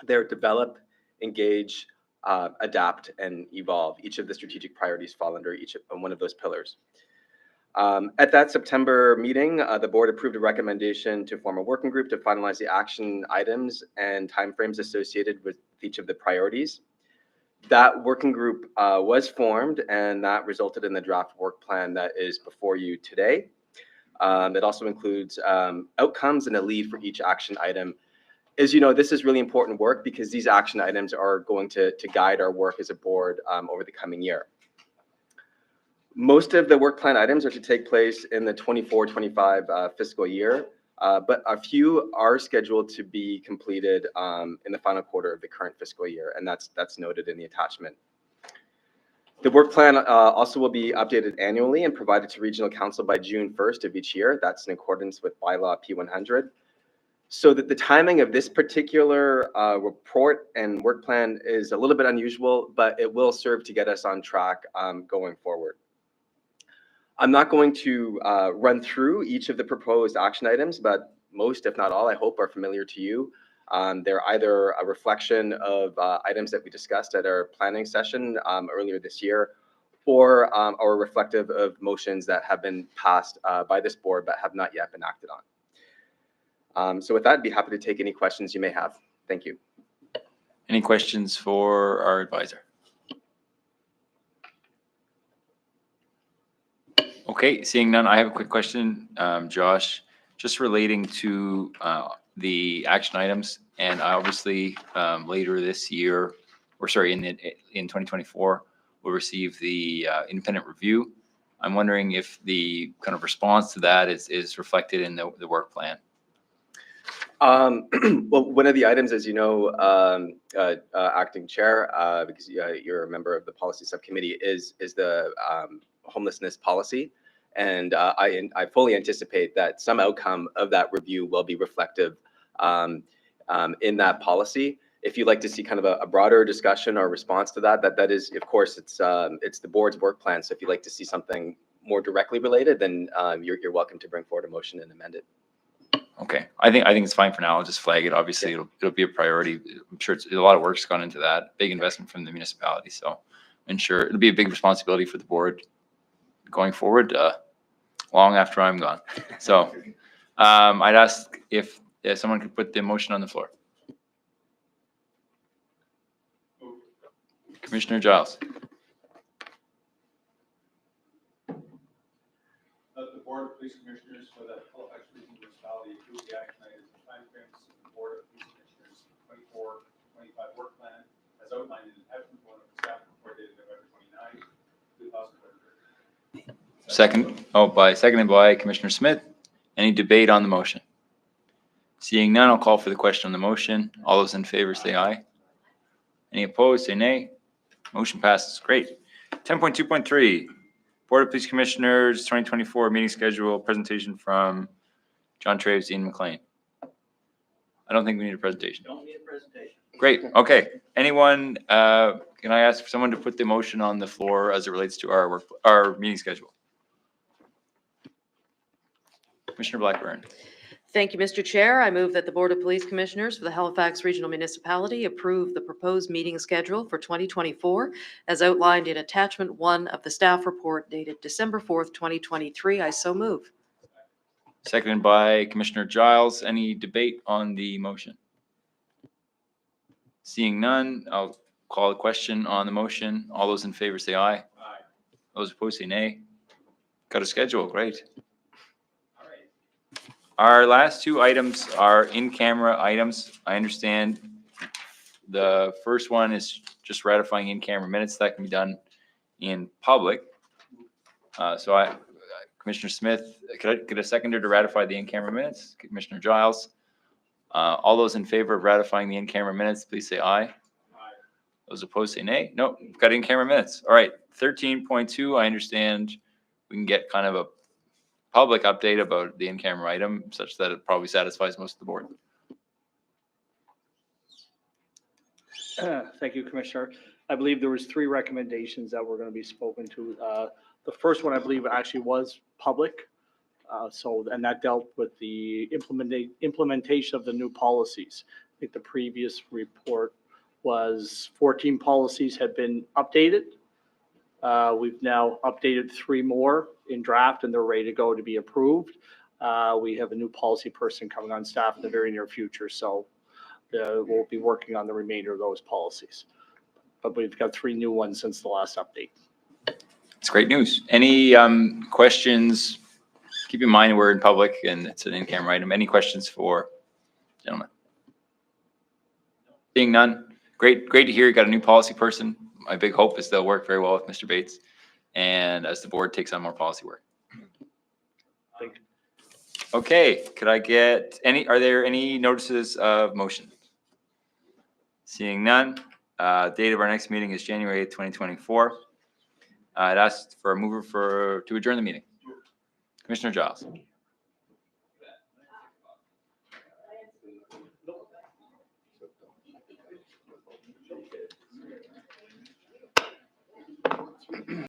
They're develop, engage, adapt, and evolve. Each of the strategic priorities fall under one of those pillars. At that September meeting, the board approved a recommendation to form a working group to finalize the action items and timeframes associated with each of the priorities. That working group was formed, and that resulted in the draft work plan that is before you today. It also includes outcomes and a lead for each action item. As you know, this is really important work because these action items are going to guide our work as a board over the coming year. Most of the work plan items are to take place in the 24-25 fiscal year, but a few are scheduled to be completed in the final quarter of the current fiscal year, and that's noted in the attachment. The work plan also will be updated annually and provided to Regional Council by June 1st of each year. That's in accordance with Bylaw P100. So that the timing of this particular report and work plan is a little bit unusual, but it will serve to get us on track going forward. I'm not going to run through each of the proposed action items, but most, if not all, I hope are familiar to you. They're either a reflection of items that we discussed at our planning session earlier this year, or are reflective of motions that have been passed by this board but have not yet been acted on. So with that, I'd be happy to take any questions you may have. Thank you. Any questions for our advisor? Okay, seeing none, I have a quick question, Josh, just relating to the action items. And obviously, later this year, or sorry, in 2024, we'll receive the independent review. I'm wondering if the kind of response to that is reflected in the work plan. Well, one of the items, as you know, acting chair, because you're a member of the policy subcommittee, is the homelessness policy. And I fully anticipate that some outcome of that review will be reflective in that policy. If you'd like to see kind of a broader discussion or response to that is, of course, it's the board's work plan. So if you'd like to see something more directly related, then you're welcome to bring forward a motion and amend it. Okay, I think it's fine for now. I'll just flag it. Obviously, it'll be a priority. I'm sure a lot of work's gone into that. Big investment from the municipality, so I'm sure it'll be a big responsibility for the board going forward, long after I'm gone. So I'd ask if someone could put the motion on the floor. Commissioner Giles. The Board of Police Commissioners for the Halifax Regional Municipality approve the action items and timeframes of the Board of Police Commissioners 24-25 work plan as outlined in attachment 1 of the staff report dated November 29, 2023. Seconded by Commissioner Smith. Any debate on the motion? Seeing none, I'll call for the question on the motion. All those in favor say aye. Any opposed, say nay. Motion passes. Great. 10.2.3, Board of Police Commissioners 2024 meeting schedule presentation from John Traves, Ian McLean. I don't think we need a presentation. Don't need a presentation. Great. Okay. Anyone, can I ask for someone to put the motion on the floor as it relates to our meeting schedule? Commissioner Blackburn. Thank you, Mr. Chair. I move that the Board of Police Commissioners for the Halifax Regional Municipality approve the proposed meeting schedule for 2024 as outlined in attachment 1 of the staff report dated December 4th, 2023. I so move. Seconded by Commissioner Giles. Any debate on the motion? Seeing none, I'll call a question on the motion. All those in favor say aye. Aye. Those opposed say nay. Got a schedule. Great. Our last two items are in-camera items. I understand the first one is just ratifying in-camera minutes. That can be done in public. Commissioner Smith, could I get a seconder to ratify the in-camera minutes? Commissioner Giles. All those in favor of ratifying the in-camera minutes, please say aye. Aye. Those opposed say nay. Nope, we've got in-camera minutes. All right, 13.2, I understand we can get kind of a public update about the in-camera item such that it probably satisfies most of the board. Thank you, Commissioner. I believe there was 3 recommendations that were going to be spoken to. The first one, I believe, actually was public. And that dealt with the implementation of the new policies. I think the previous report was 14 policies had been updated. We've now updated 3 more in draft and they're ready to go to be approved. We have a new policy person coming on staff in the very near future. So we'll be working on the remainder of those policies. But we've got 3 new ones since the last update. It's great news. Any questions? Keep in mind we're in public and it's an in-camera item. Any questions for gentlemen? Being none. Great to hear you got a new policy person. My big hope is they'll work very well with Mr. Bates and as the board takes on more policy work. Thank you. Okay, could I get are there any notices of motion? Seeing none, date of our next meeting is January 8th, 2024. I'd ask for a mover to adjourn the meeting. Commissioner Giles.